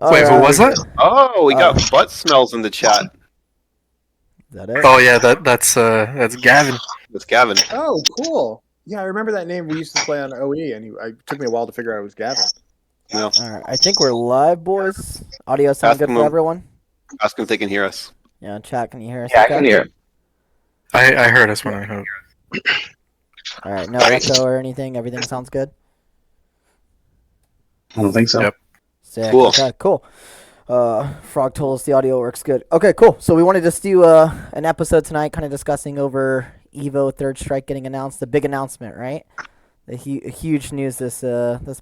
Wait, who was Alright. that? Oh, we got Uh, butt smells in the chat. Is that it? Oh yeah, that's Gavin. That's Gavin. Oh, cool. Yeah, I remember that name. We used to play on OE, and it took me a while to figure out it was Gavin. No, Alright, I think we're live, boys. Audio sound Ask good him for if- everyone? ask if they can hear us. Yeah, chat, can you hear us? Yeah, I okay? can hear. I heard us when I heard. Alright, no echo or anything? Everything sounds good? I don't think so. Yep. Sick. Cool. Okay, cool. Frog told us the audio works good. Okay, cool. So we wanted to just do an episode tonight, kind of discussing over Evo Third Strike getting announced. The big announcement, right? The huge news this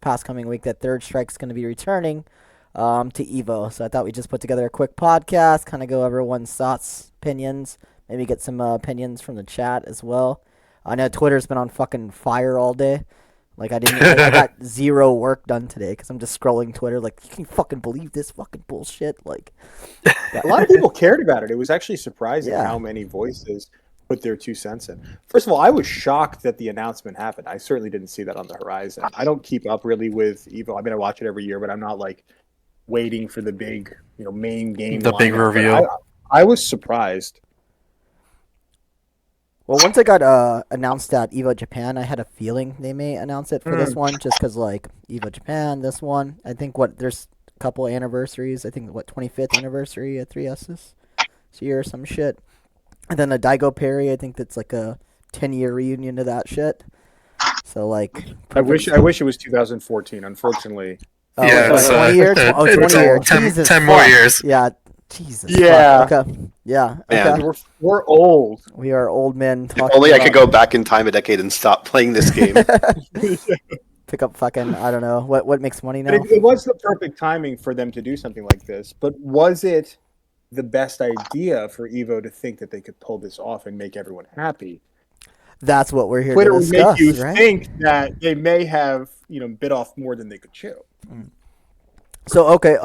past coming week that Third Strike's going to be returning to Evo. So I thought we'd just put together a quick podcast, kind of go over everyone's thoughts, opinions, maybe get some opinions from the chat as well. I know Twitter's been on fucking fire all day. Like I got zero work done today because I'm just scrolling Twitter. Like, you can fucking believe this fucking bullshit. Like, A lot of people cared about it. It was actually surprising Yeah. how many voices put their 2 cents in. First of all, I was shocked that the announcement happened. I certainly didn't see that on the horizon. I don't keep up really with Evo. I mean, I watch it every year, but I'm not like waiting for the big, main game. The big lineup. But reveal. I was surprised. well, once it got announced at Evo Japan, I had a feeling they may announce it for this one, just because like Evo Japan, this one. I think there's a couple anniversaries. I think 25th anniversary at 3S's this year or some shit. And then the Daigo Perry, I think that's like a 10-year reunion to that shit. So like, I wish it was 2014. Unfortunately, oh, Yeah, it's it's, 20 years. Oh, it's 20 years. 10 Jesus 10 more fuck. years. Yeah, Jesus. Yeah. Fuck. Okay. Yeah. Man. Okay. we're old. We are old men If talking only I about- could go back in time a decade and stop playing this game. Pick up fucking, I don't know, what makes money now? But it was the perfect timing for them to do something like this. But was it the best idea for Evo to think that they could pull this off and make everyone happy? That's what we're here Twitter to would discuss, make you right? think that they may have, bit off more than they could chew. So okay,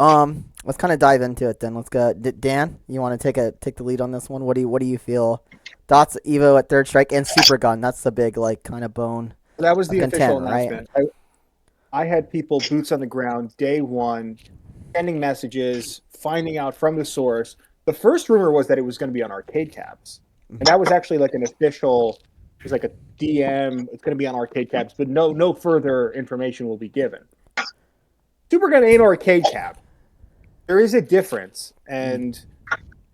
let's kind of dive into it then. Let's go. Dan, you want to take the lead on this one? What do you feel? Thoughts Evo at Third Strike and Super Gun. That's the big like kind of bone. That was the official Content, right? announcement. I had people boots on the ground day one, sending messages, finding out from the source. The first rumor was that it was going to be on arcade cabs, and that was actually like an official. It was like a DM. It's going to be on arcade cabs, but no further information will be given. Supergun ain't arcade cab. There is a difference, and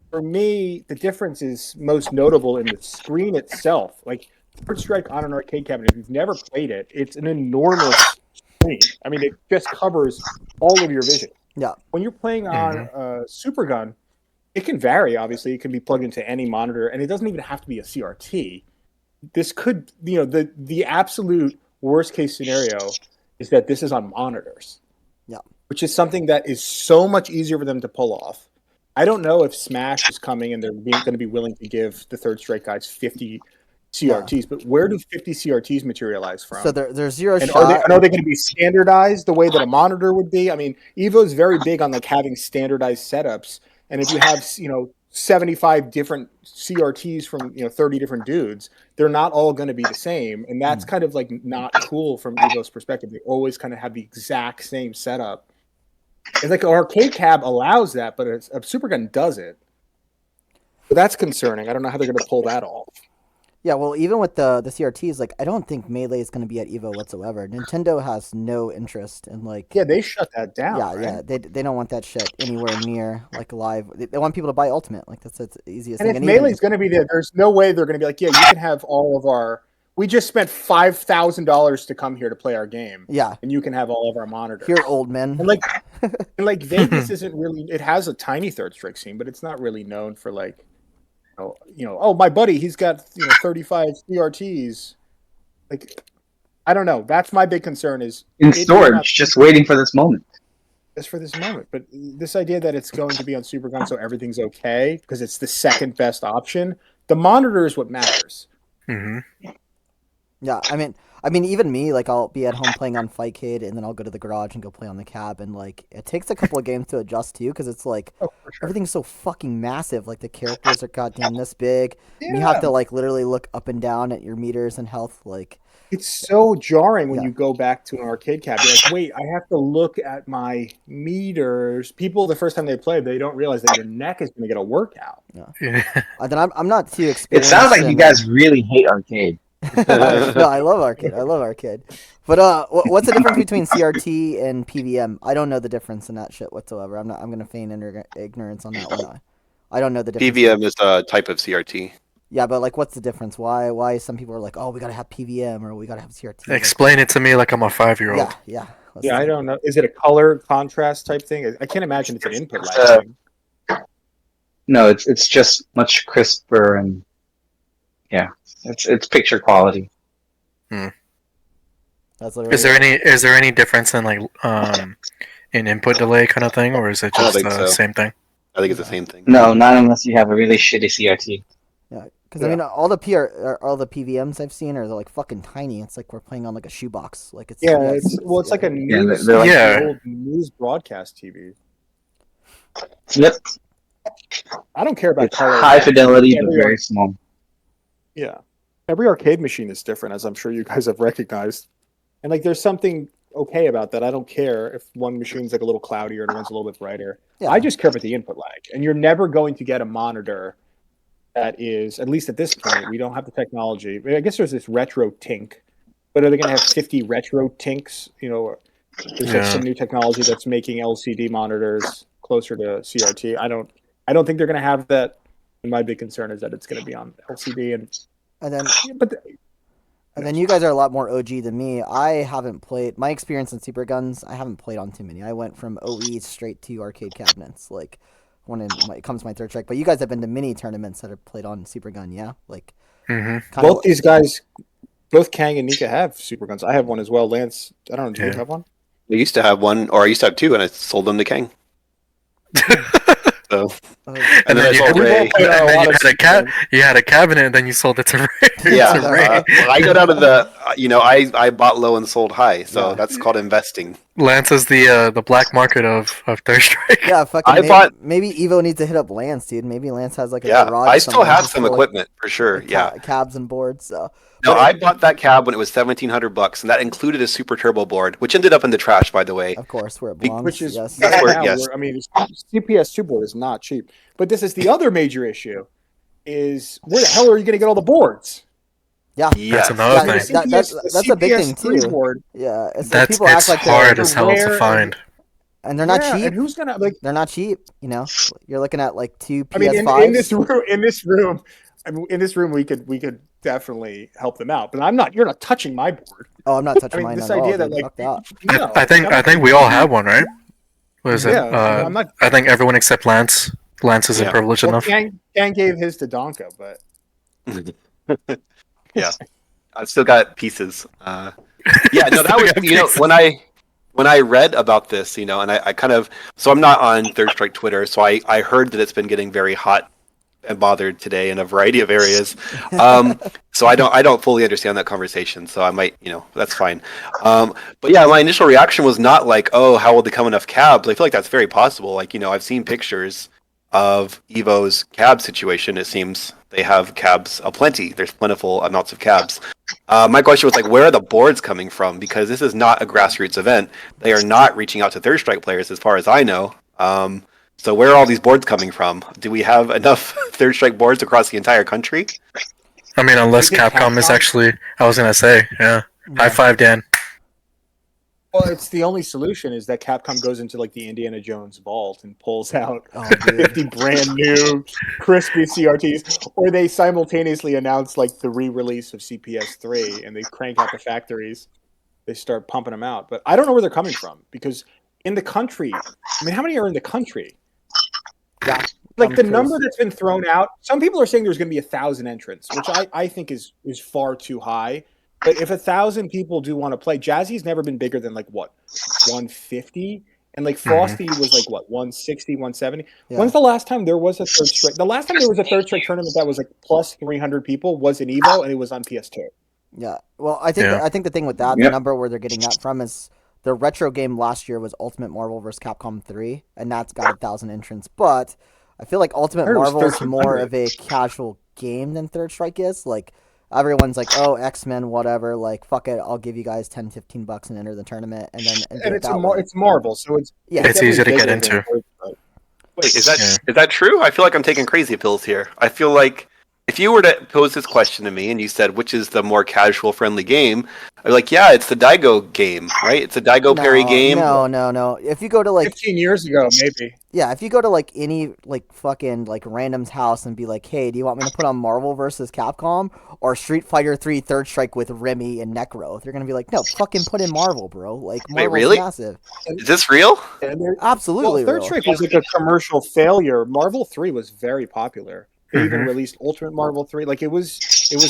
for me, the difference is most notable in the screen itself. Like Third Strike on an arcade cabinet, if you've never played it, it's an enormous screen. I mean, it just covers all of your vision. Yeah. When you're playing on Supergun, it can vary. Obviously, it can be plugged into any monitor, and it doesn't even have to be a CRT. This could, the absolute worst case scenario is that this is on monitors. Yeah. Which is something that is so much easier for them to pull off. I don't know if Smash is coming and they're going to be willing to give the Third Strike guys 50 CRTs, but where do 50 CRTs materialize from? So there's zero And shot. are they going to be standardized the way that a monitor would be? I mean, Evo's very big on like having standardized setups, and if you have 75 different CRTs from 30 different dudes, they're not all going to be the same, and that's kind of like not cool from Evo's perspective. They always kind of have the exact same setup. It's like an arcade cab allows that, but a Supergun doesn't. So that's concerning. I don't know how they're going to pull that off. Yeah, well, even with the CRTs, like I don't think Melee is going to be at Evo whatsoever. Nintendo has no interest in like. Yeah, they shut that down. Yeah, right? yeah, they don't want that shit anywhere near like live. They want people to buy Ultimate, like that's the easiest And thing. if And even- Melee's going to be there, there's no way they're going to be like, yeah, you can have all of our. We just spent $5,000 to come here to play our game, yeah, and you can have all of our monitors. here, old men. And like Vegas isn't really. It has a tiny Third Strike scene, but it's not really known for like, oh my buddy, he's got 35 CRTs. Like, I don't know. That's my big concern is In it may storage, not- just waiting for this moment. just for this moment. But this idea that it's going to be on Supergun, so everything's okay because it's the second best option. The monitor is what matters. hmm Yeah, I mean, even me, like, I'll be at home playing on Fightcade, and then I'll go to the garage and go play on the cab, and like, it takes a couple of games to adjust to, because it's like Oh, for sure. everything's so fucking massive. Like, the characters are goddamn this big, and you have to like literally look up and down at your meters and health. Like, It's so jarring when Yeah. you go back to an arcade cab. You're like, wait, I have to look at my meters. People, the first time they play, they don't realize that your neck is going to get a workout. Yeah. then I'm not too It experienced. sounds like you in- guys really hate arcade. No, I love arcade. I love arcade. But what's the difference between CRT and PVM? I don't know the difference in that shit whatsoever. I'm gonna feign ignorance on that one. I don't know the difference. PVM is a type of CRT. Yeah, but like, what's the difference? Why some people are like, oh, we gotta have PVM or we gotta have CRT? Like, Explain it to me like I'm a 5-year-old. yeah. Let's Yeah, see. I don't know. Is it a color contrast type thing? I can't imagine it's an input lag Uh, thing. No, it's just much crisper and yeah, it's picture quality. That's literally Is there any difference in like in input delay kind of thing, or is it I don't just think the so. same thing? I think it's the same thing. No, not unless you have a really shitty CRT. Yeah, because I mean, all the PVMs I've seen are like fucking tiny. It's like we're playing on like a shoebox. Like it's Yeah, it's like a Yeah, news, they're like Yeah. the old news broadcast TV. Yep, I don't care about it's color. high fidelity but Every- very small. Yeah. Every arcade machine is different, as I'm sure you guys have recognized. And like there's something okay about that. I don't care if one machine's like a little cloudier and one's a little bit brighter. Yeah. I just care about the input lag. And you're never going to get a monitor that is, at least at this point, we don't have the technology. I guess there's this retro tink, but are they going to have 50 retro tinks? You know, there's like Yeah. some new technology that's making LCD monitors closer to CRT. I don't think they're going to have that. And my big concern is that it's going to be on LCD And then you guys are a lot more OG than me. I haven't played. My experience in Super Guns, I haven't played on too many. I went from OE straight to arcade cabinets, like when it comes to my third strike. But you guys have been to mini tournaments that have played on Super Gun, yeah? Like, hmm kind both these guys, both Kang and Nika have super guns. I have one as well. Lance, I don't know. Do you Yeah. have one? I used to have one, or I used to have two, and I sold them to Kang. So, Oh, and then I you sold had, Ray. and then you had a cabinet, and then you sold it to Ray. Yeah, to Ray. I got out of the. I bought low and sold high, so Yeah. that's called investing. Lance is the black market of Third Strike. yeah, fucking. I maybe Evo needs to hit up Lance, dude. Maybe Lance has like a Yeah, garage. I still somewhere have just some full of, equipment for sure. like, Yeah, cabs and boards. So no, I bought that cab when it was $1,700, and that included a super turbo board, which ended up in the trash, by the way. of course, where it belongs. Which is yes. That's where- now, yes. I mean, CPS2 board is not cheap. But this is the other major issue: is where the hell are you going to get all the boards? Yeah, Yes. That's another Yeah, thing. that's a big thing, CPS3 too. Board, yeah. It's like That's people act it's like hard they're, as hell to rare find. and they're not Yeah, cheap. And who's gonna like? They're not cheap. You know, you're looking at like two I mean, PS5s. in this room, we could definitely help them out. But I'm not. You're not touching my board. Oh, I'm not touching I mean, mine this at all. idea that Dude. like, Fuck that. no, I think we all have one, right? What is it? Yeah, I'm not. I think everyone except Lance. Lance isn't Yeah. privileged Well, enough. Gang gave his to Donka, but Yeah, I've still got pieces. Yeah, no, that Still was got pieces. when I read about this, and I kind of I'm not on Third Strike Twitter, so I heard that it's been getting very hot and bothered today in a variety of areas. So I don't fully understand that conversation, so I might that's fine. But yeah, my initial reaction was not like, oh, how will they come enough cabs? I feel like that's very possible. Like I've seen pictures of Evo's cab situation. It seems they have cabs aplenty. There's plentiful amounts of cabs. My question was like, where are the boards coming from? Because this is not a grassroots event. They are not reaching out to Third Strike players, as far as I know. So where are all these boards coming from? Do we have enough Third Strike boards across the entire country? I mean, unless You think Capcom is Capcom- actually. I was gonna say, yeah. High five, Dan. well, it's the only solution is that Capcom goes into like the Indiana Jones vault and pulls out Oh, dude. 50 brand new crispy CRTs, or they simultaneously announce like the re-release of CPS3 and they crank out the factories. They start pumping them out, but I don't know where they're coming from because in the country, I mean, how many are in the country? Yeah. Like I'm the curious. number that's been thrown out. Some people are saying there's going to be 1,000 entrants, which I think is far too high. But if 1,000 people do want to play, Jazzy's never been bigger than like what 150, and like Frosty was like what 160, 170. Yeah. When's the last time there was a third strike? The last time there was a third strike tournament that was like plus 300 people was in Evo, and it was on PS2. Yeah. Well, I think Yeah. I think the thing with that, the Yep. number where they're getting that from is the retro game last year was Ultimate Marvel vs. Capcom 3, and that's got 1,000 entrants. But I feel like Ultimate heard it was Marvel is more 1,300. of a casual game than Third Strike is. Like everyone's like, oh, X-Men, whatever. Like, fuck it, I'll give you guys 10, $15 and enter the tournament, and then do And it it's that way. it's Marvel, so it's Yeah. It's easy to definitely get bigger into. than Third Strike. Wait, is Yeah. that true? I feel like I'm taking crazy pills here. I feel like if you were to pose this question to me and you said which is the more casual friendly game, I'd be like, yeah, it's the Daigo game, right? It's a Daigo Perry game. No. If you go to like 15 years ago, maybe. Yeah, if you go to like any like fucking like random's house and be like, "Hey, do you want me to put on Marvel versus Capcom or Street Fighter 3 Third Strike with Remy and Necro?" They're gonna be like, "No, fucking put in Marvel, bro. Like Marvel's really? massive, Is this real? And well, absolutely." Third real. Strike was like a commercial failure. Marvel 3 was very popular. They even Mhm. released Ultimate Marvel 3. Like it was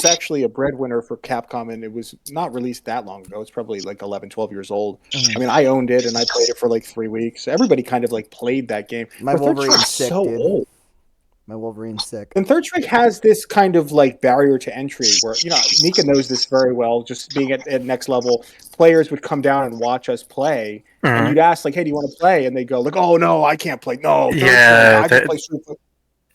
actually a breadwinner for Capcom, and it was not released that long ago. It's probably like 11, 12 years old. Mhm. I mean, I owned it and I played it for like 3 weeks. Everybody kind of like played that game. My But Third Wolverine's Strike's sick, so dude. old. My Wolverine's sick. And Third Strike has this kind of like barrier to entry where, Nika knows this very well, just being at next level. Players would come down and watch us play, and Mhm. you'd ask, like, hey, do you want to play? And they'd go, like, oh, no, I can't play. No, Third Yeah, Strike, I that- can play Street Fighter.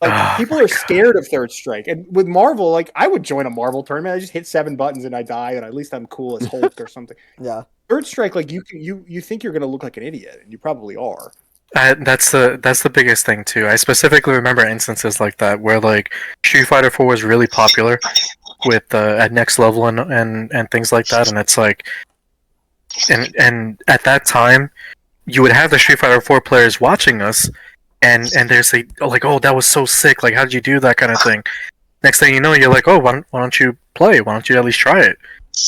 Like, Oh, people my are scared of Third Strike. And with Marvel, like, I would join a Marvel tournament. I just hit 7 buttons and I die, and at least I'm cool as Hulk or something. Yeah, Third Strike, like, you think you're going to look like an idiot, and you probably are. That's the biggest thing too. I specifically remember instances like that where like Street Fighter 4 was really popular with at next level and things like that, and it's like, and at that time, you would have the Street Fighter 4 players watching us, and they're saying like, oh, that was so sick. Like, how did you do that kind of thing? Next thing you know, you're like, oh, why don't you play? Why don't you at least try it?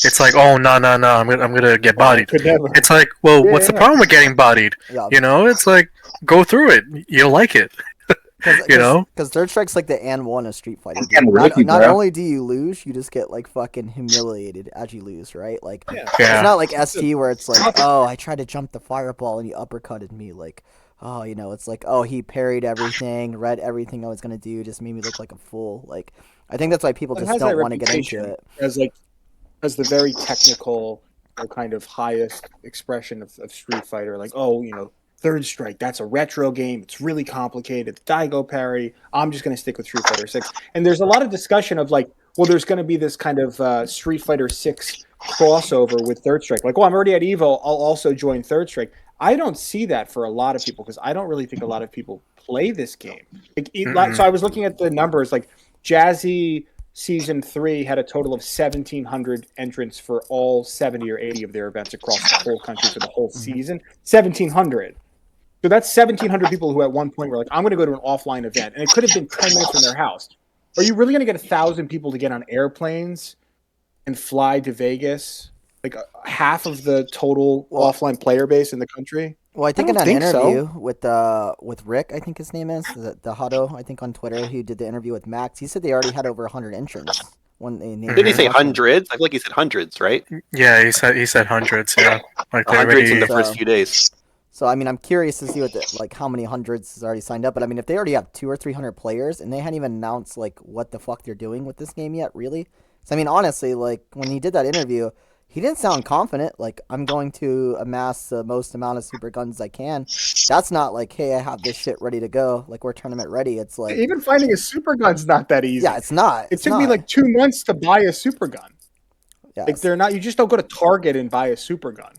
It's like, oh, no, I'm gonna get bodied. Could never. It's like, well, what's the Yeah. problem with getting bodied? yeah. You know, it's like, go through it. You'll like it. You know? because Third Strike's like the and one of Street Fighter. dude. Damn Not, rookie, not bro. only do you lose, you just get like fucking humiliated as you lose, right? Like Yeah. Yeah. it's not like ST where it's like, oh, I tried to jump the fireball and he uppercutted me. Like, oh, it's like, oh, he parried everything, read everything I was gonna do, just made me look like a fool. Like, I think that's why people It just has don't that want to get into reputation it. as the very technical, kind of highest expression of Street Fighter. Like, oh, Third Strike, that's a retro game. It's really complicated. It's Daigo Parry. I'm just going to stick with Street Fighter 6. And there's a lot of discussion of like, well, there's going to be this kind of Street Fighter 6 crossover with Third Strike. Like, oh, I'm already at Evo. I'll also join Third Strike. I don't see that for a lot of people because I don't really think a lot of people play this game. So I was looking at the numbers. Like, Jazzy Season 3 had a total of 1,700 entrants for all 70 or 80 of their events across the whole country for the whole season. 1,700. So that's 1,700 people who at one point were like, I'm going to go to an offline event. And it could have been 10 minutes from their house. Are you really going to get 1,000 people to get on airplanes and fly to Vegas? Like half of the total offline player base in the country? Well, I think in don't an think so. interview with Rick, I think his name is the Hado, I think on Twitter, who did the interview with Max. He said they already had over 100 entrants when they named. Didn't he say it. hundreds? I feel like he said hundreds, right? Yeah, he said hundreds. Yeah, like they Hundreds in already. the first few days. So I mean, I'm curious to see like how many hundreds is already signed up. But I mean, if they already have 200 or 300 players and they hadn't even announced like what the fuck they're doing with this game yet, really. So I mean, honestly, like when he did that interview, he didn't sound confident. Like, I'm going to amass the most amount of super guns I can. That's not like, hey, I have this shit ready to go. Like, we're tournament ready. It's like, Even finding a super gun's not that easy. yeah, it's not. It took me like 2 months to buy a super gun. yeah, Like they're not. You just don't go to Target and buy a super gun.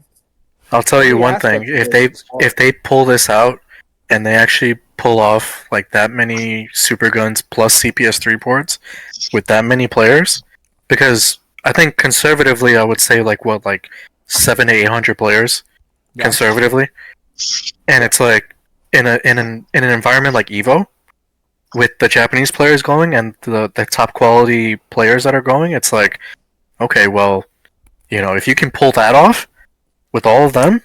I'll tell you The one aspect thing: of it is hard. if they pull this out and they actually pull off like that many super guns plus CPS3 boards with that many players, because I think conservatively I would say like 700 to 800 players Yeah. conservatively, and it's like in an environment like Evo with the Japanese players going and the top quality players that are going, it's like, okay, well, if you can pull that off with all of them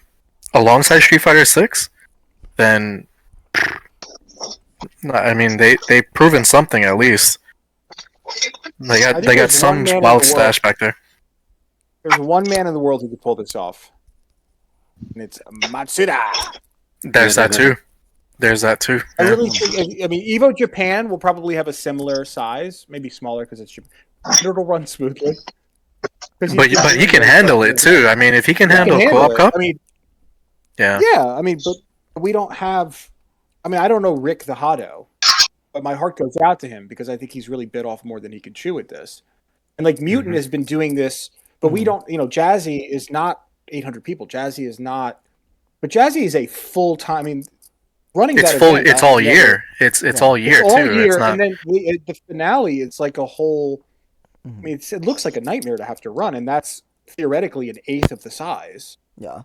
alongside Street Fighter 6, then I mean they've proven something at least. They I think got there's some one man in wild the stash back there. There's one man in the world who could pull this off, and it's Matsuda. There's that too. There's that too. I Yeah. really think. I mean, Evo Japan will probably have a similar size, maybe smaller because it's Japan. It'll run smoothly. 'Cause But he's he can doing handle stuff it too. I mean, if he can He can handle handle co-op it. cup, I mean, yeah. yeah, I mean, but we don't have. I mean, I don't know Rick the Hotto, but my heart goes out to him because I think he's really bit off more than he can chew with this. And like Mutant Mhm. has been doing this, but we Mhm. don't. You know, Jazzy is not 800 people. Jazzy is not, but Jazzy is a full time. I mean, running It's that full. event, It's I've all never- year. It's Yeah. all year It's all too. year, It's not. and then the finale. It's like a whole. I Mhm. mean, it looks like a nightmare to have to run, and that's theoretically an eighth of the size. Yeah.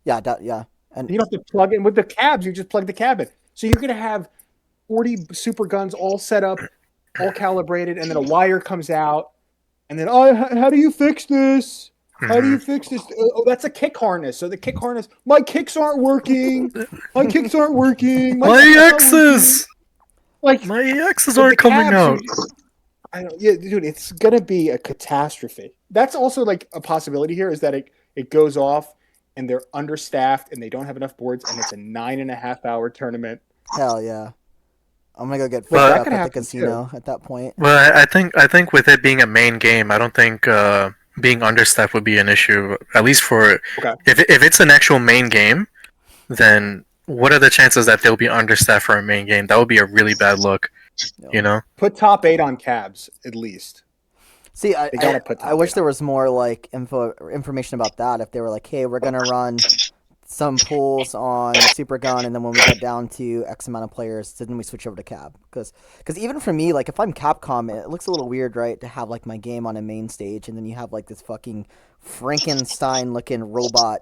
Yeah. Yeah. And You don't have to plug in with the cabs. You just plug the cab in. So you're going to have 40 super guns all set up, all calibrated, and then a wire comes out. And then, oh, how do you fix this? How do you Mhm. fix this? Oh, that's a kick harness. So the kick harness, my kicks aren't working. My kicks aren't working. My kicks aren't X's. working. Like, My X's but aren't the coming cabs out. I don't, yeah, dude, it's gonna be a catastrophe. That's also like a possibility here is that it goes off and they're understaffed and they don't have enough boards and it's a 9.5 hour tournament. hell yeah. I'm gonna go get Well, fucked that up could at the happen, casino at that point. Well, I think with it being a main game, I don't think being understaffed would be an issue. At least for Okay. if it's an actual main game, then what are the chances that they'll be understaffed for a main game? That would be a really bad look. Yeah. You know. Put top 8 on cabs at least. See, I They gotta put I wish top there was more like information about that. If they were like, hey, we're gonna run some pools on Super Gun, and then when we get down to X amount of players, then we switch over to Cab. Because even for me, like if I'm Capcom, it looks a little weird, right, to have like my game on a main stage, and then you have like this fucking Frankenstein-looking robot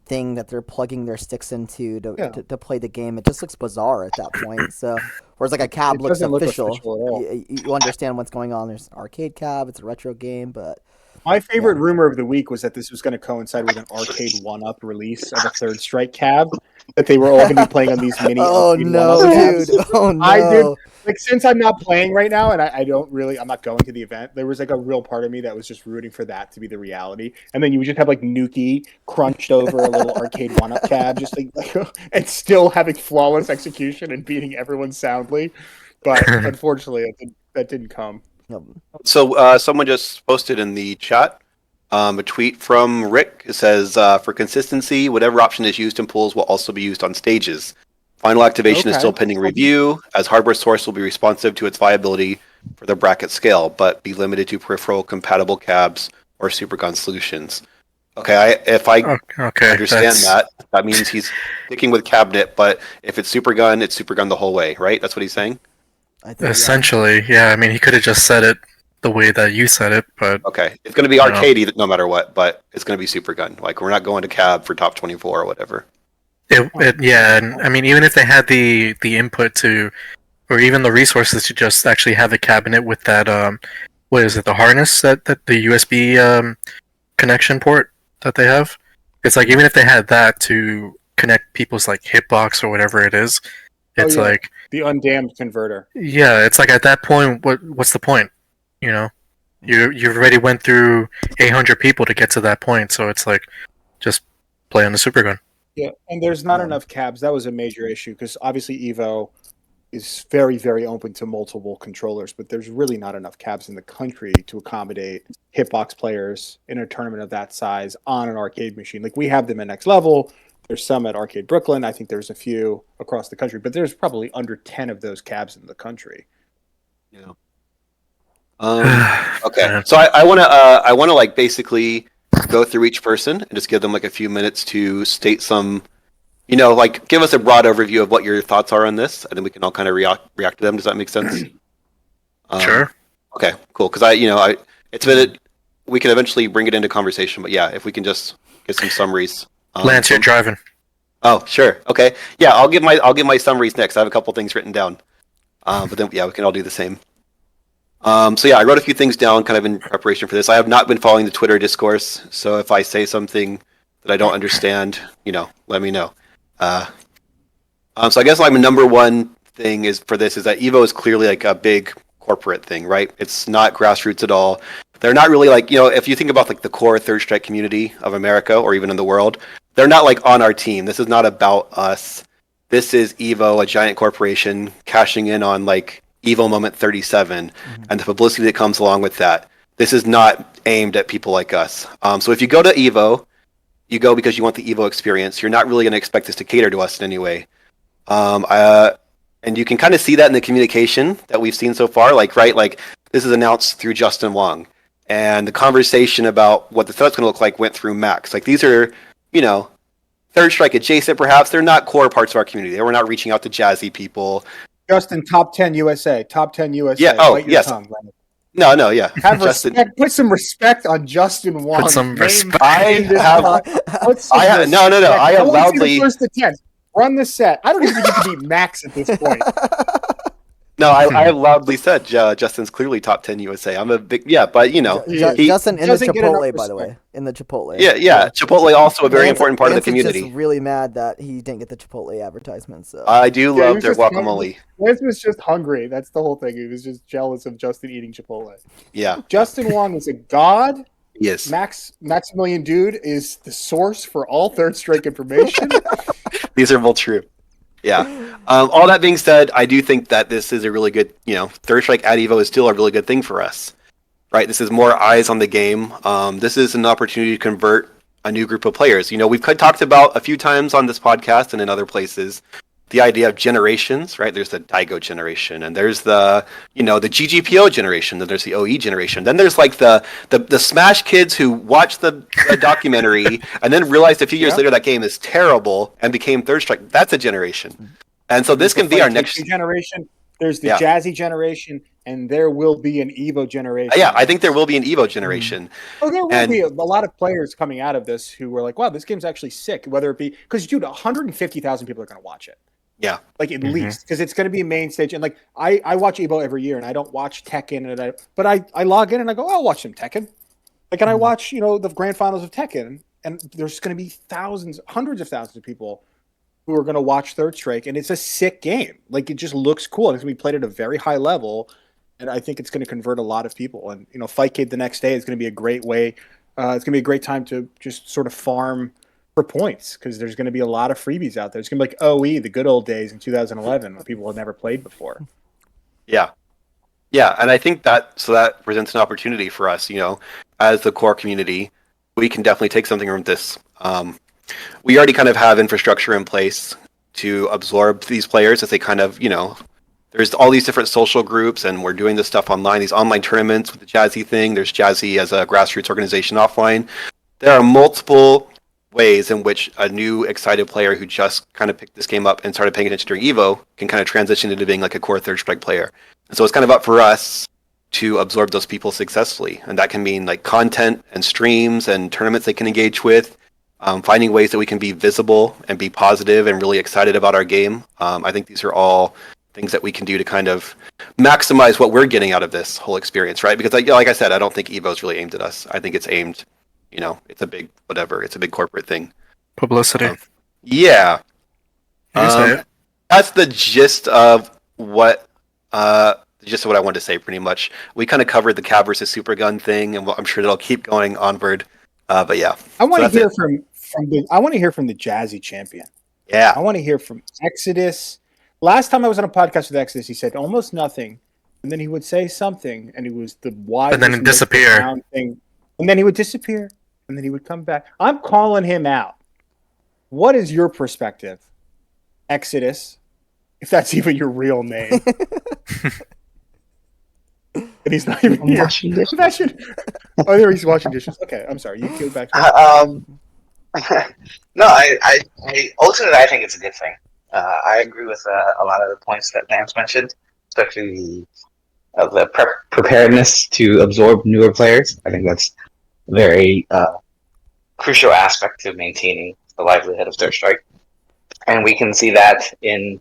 thing that they're plugging their sticks into to play the game. It just looks bizarre at that point. So whereas like a Cab It looks doesn't look official. official at all. You understand what's going on. There's arcade Cab. It's a retro game, but My favorite rumor of the week was that this was going to coincide with an arcade 1-up release of a Third Strike cab. That they were all going to be playing on these mini. oh arcade no, 1-up cabs. dude! Oh no! I did. Like, since I'm not playing right now and I'm not going to the event, there was like a real part of me that was just rooting for that to be the reality. And then you would just have like Nuki crunched over a little arcade 1-up cab, just like and still having flawless execution and beating everyone soundly. But unfortunately, that didn't come. Yep. So someone just posted in the chat a tweet from Rick. It says, for consistency, whatever option is used in pools will also be used on stages. Final activation is Okay. still pending review, as hardware source will be responsive to its viability for the bracket scale, but be limited to peripheral compatible cabs or Supergun solutions. Okay, if I Okay. understand that means he's sticking with cabinet, but if it's Supergun, it's Supergun the whole way, right? That's what he's saying? I think, Essentially, yeah. I mean, he could have just said it the way that you said it, but Okay, it's going to be I know. arcade no matter what, but it's going to be Supergun. Like, we're not going to cab for top 24 or whatever. yeah. And I mean, even if they had the input to, or even the resources to just actually have the cabinet with that what is it, the harness that the USB connection port that they have. It's like even if they had that to connect people's like hitbox or whatever it is, it's yeah. like The undammed converter. yeah, it's like at that point, what's the point? You know, you've already went through 800 people to get to that point, so it's like just play on the Supergun. Yeah, and there's not Yeah. enough cabs. That was a major issue because obviously Evo is very, very open to multiple controllers, but there's really not enough cabs in the country to accommodate hitbox players in a tournament of that size on an arcade machine. Like we have them at Next Level. There's some at Arcade Brooklyn. I think there's a few across the country, but there's probably under 10 of those cabs in the country. Yeah. Okay, Yeah. so I want to like basically go through each person and just give them like a few minutes to state some, like give us a broad overview of what your thoughts are on this, and then we can all kind of react to them. Does that make sense? Sure. Okay, cool. Because we can eventually bring it into conversation, but yeah, if we can just get some summaries. Lance, you're driving. Oh, sure. Okay. Yeah, I'll give my summaries next. I have a couple things written down. But then yeah, we can all do the same. So yeah, I wrote a few things down kind of in preparation for this. I have not been following the Twitter discourse, so if I say something that I don't understand, let me know. So I guess my number one thing is that Evo is clearly like a big corporate thing, right? It's not grassroots at all. They're not really like, if you think about like the core Third Strike community of America or even in the world, they're not like on our team. This is not about us. This is Evo, a giant corporation cashing in on like Evo Moment 37 and the publicity that comes along with that. This is not aimed at people like us. So if you go to Evo, you go because you want the Evo experience. You're not really going to expect this to cater to us in any way. And you can kind of see that in the communication that we've seen so far. Like this is announced through Justin Wong, and the conversation about what the threat's going to look like went through Max. Like these are, Third Strike adjacent, perhaps. They're not core parts of our community. They were not reaching out to Jazzy people. Justin, top 10 USA. Top 10 USA. Yeah. Oh, Bite your yes. tongue, Leonard. No. Yeah. Have Justin. respect. Put some respect on Justin Wong. Put some Name respect. I in this have. pod. Put some I have. No. respect. I have wanna see loudly. the first to 10. Run the set. I don't even think you can beat Max at this point. No, I have loudly said Justin's clearly top 10 USA. I'm a big but He- Justin in the doesn't get enough Chipotle, by the way. respect. In the Chipotle. yeah. Chipotle also a very Lance- important part of the Lance is community. Just really mad that he didn't get the Chipotle advertisement. So I do Yeah, he love was their just guacamole. Lance was just hungry. That's the whole thing. He was just jealous of Justin eating Chipotle. Yeah. Justin Wong is a god. Yes. Maximilian Dude is the source for all Third Strike information. These are both true. Yeah. All that being said, I do think that this is a really good, Third Strike at Evo is still a really good thing for us, right? This is more eyes on the game. This is an opportunity to convert a new group of players. We've talked about a few times on this podcast and in other places the idea of generations, right? There's the Daigo generation, and there's the GGPO generation, then there's the OE generation, then there's like the Smash kids who watched the documentary and then realized a few years later that game is terrible and became Third Strike. That's a generation, and so this can be our next generation. There's the Yeah. Jazzy generation, and there will be an Evo generation. Yeah, I think there will be an Evo generation. Oh, there will And- be a lot of players coming out of this who were like, "Wow, this game's actually sick." Whether it be because 150,000 people are going to watch it. Yeah. Like at least because it's going to be a main stage. And like I watch Evo every year, and I don't watch Tekken, but I log in and I go, I'll watch some Tekken. Like, and I watch the grand finals of Tekken, and there's going to be hundreds of thousands of people who are going to watch Third Strike, and it's a sick game. Like, it just looks cool, and it's going to be played at a very high level, and I think it's going to convert a lot of people. And Fightcade the next day is going to be a great way. It's going to be a great time to just sort of farm for points because there's going to be a lot of freebies out there. It's going to be like OE, the good old days in 2011 when people had never played before. Yeah. Yeah, and I think that presents an opportunity for us, as the core community. We can definitely take something from this. We already kind of have infrastructure in place to absorb these players as they kind of, there's all these different social groups, and we're doing this stuff online, these online tournaments with the Jazzy thing. There's Jazzy as a grassroots organization offline. There are multiple ways in which a new excited player who just kind of picked this game up and started paying attention during Evo can kind of transition into being like a core Third Strike player. And so it's kind of up for us to absorb those people successfully. And that can mean like content and streams and tournaments they can engage with, finding ways that we can be visible and be positive and really excited about our game. I think these are all things that we can do to kind of maximize what we're getting out of this whole experience, right? Because like I said, I don't think Evo is really aimed at us. I think it's aimed, it's a big whatever. It's a big corporate thing. Publicity. Yeah. You can say it. That's the gist of what I wanted to say. Pretty much, we kind of covered the Cab versus Supergun thing, and I'm sure it'll keep going onward. But yeah, I want So to that's hear I want to hear from the Jazzy champion. yeah, I want to hear from Exodus. Last time I was on a podcast with Exodus, he said almost nothing, and then he would say something, and it was the wisest, And then most disappear. profound thing, and then he would disappear, and then he would come back. I'm calling him out. What is your perspective, Exodus? If that's even your real name, and he's not even here. Washing dishes. That should. Oh, there he's washing dishes. Okay, I'm sorry. You go back. To No, I ultimately I think it's a good thing. I agree with a lot of the points that Lance mentioned, especially the preparedness to absorb newer players. I think that's a very crucial aspect to maintaining the livelihood of Third Strike, and we can see that in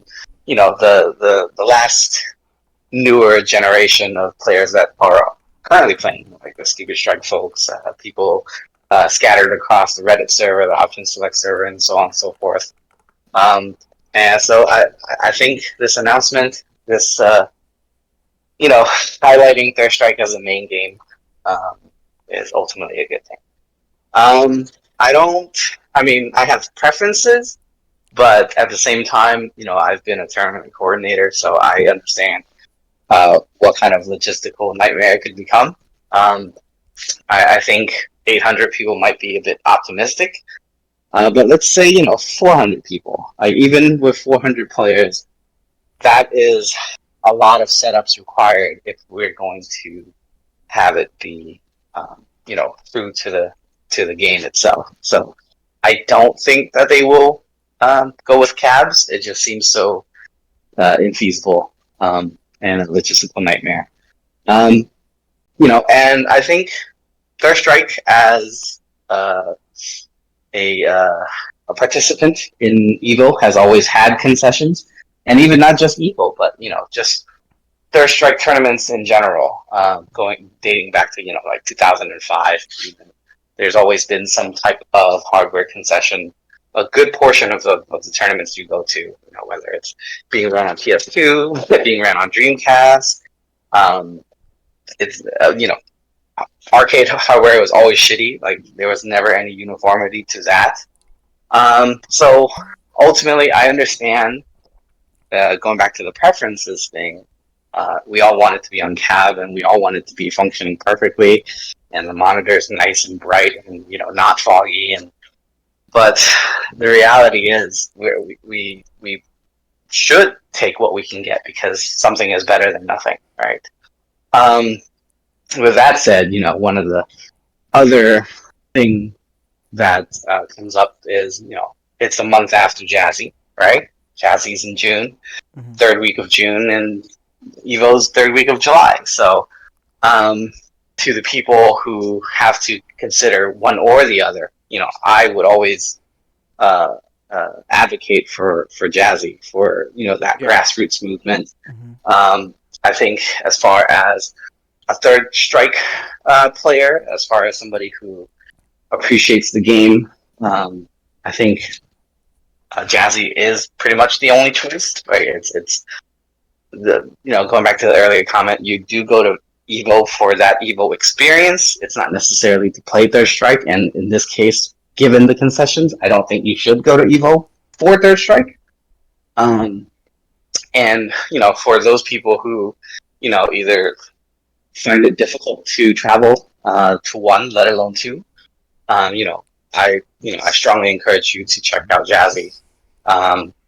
the last newer generation of players that are currently playing, like the Stupid Strike folks, people scattered across the Reddit server, the Option Select server, and so on and so forth. And so I think this announcement, this highlighting Third Strike as the main game, is ultimately a good thing. I have preferences, but at the same time, I've been a tournament coordinator, so I understand what kind of logistical nightmare it could become. I think 800 people might be a bit optimistic. But let's say 400 people. Like even with 400 players, that is a lot of setups required if we're going to have it be through to the game itself. So I don't think that they will go with cabs. It just seems so infeasible and a logistical nightmare. And I think Third Strike as a participant in Evo has always had concessions, and even not just Evo, but just Third Strike tournaments in general, dating back to like 2005. Even. There's always been some type of hardware concession. A good portion of the tournaments you go to, whether it's being run on PS2, being run on Dreamcast, it's arcade hardware was always shitty. Like there was never any uniformity to that. So ultimately, I understand. Going back to the preferences thing, we all want it to be on cab, and we all want it to be functioning perfectly, and the monitor's nice and bright, and not foggy. But the reality is, we should take what we can get because something is better than nothing, right? With that said, one of the other thing that comes up is, it's a month after Jazzy, right? Jazzy's in June, third week of June, and Evo's third week of July. So, to the people who have to consider one or the other, I would always advocate for Jazzy, for that grassroots movement. I think as far as a Third Strike player, as far as somebody who appreciates the game, I think Jazzy is pretty much the only choice. Right? It's the going back to the earlier comment, you do go to Evo for that Evo experience. It's not necessarily to play Third Strike, and in this case, given the concessions, I don't think you should go to Evo for Third Strike. And for those people who either find it difficult to travel to one, let alone two, I strongly encourage you to check out Jazzy,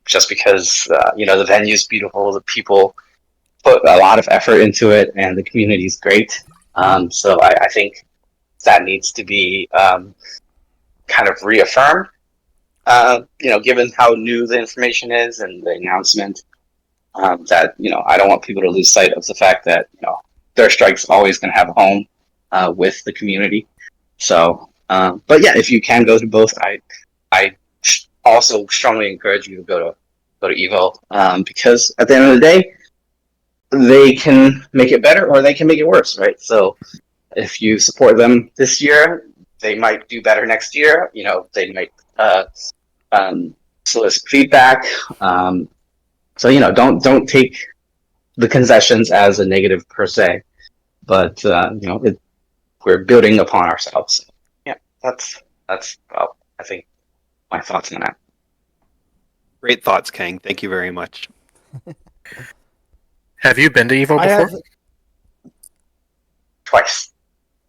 just because the venue's beautiful, the people put a lot of effort into it, and the community's great. So I think that needs to be kind of reaffirmed. Given how new the information is and the announcement, that I don't want people to lose sight of the fact that Third Strike's always going to have a home with the community. So, but yeah, if you can go to both, I also strongly encourage you to go to Evo, because at the end of the day, they can make it better or they can make it worse, right? So if you support them this year, they might do better next year. They might solicit feedback. So don't take the concessions as a negative per se, but we're building upon ourselves. So, yeah, that's about, I think, my thoughts on that. Great thoughts, Kang. Thank you very much. Have you been to Evo I before? have. Twice.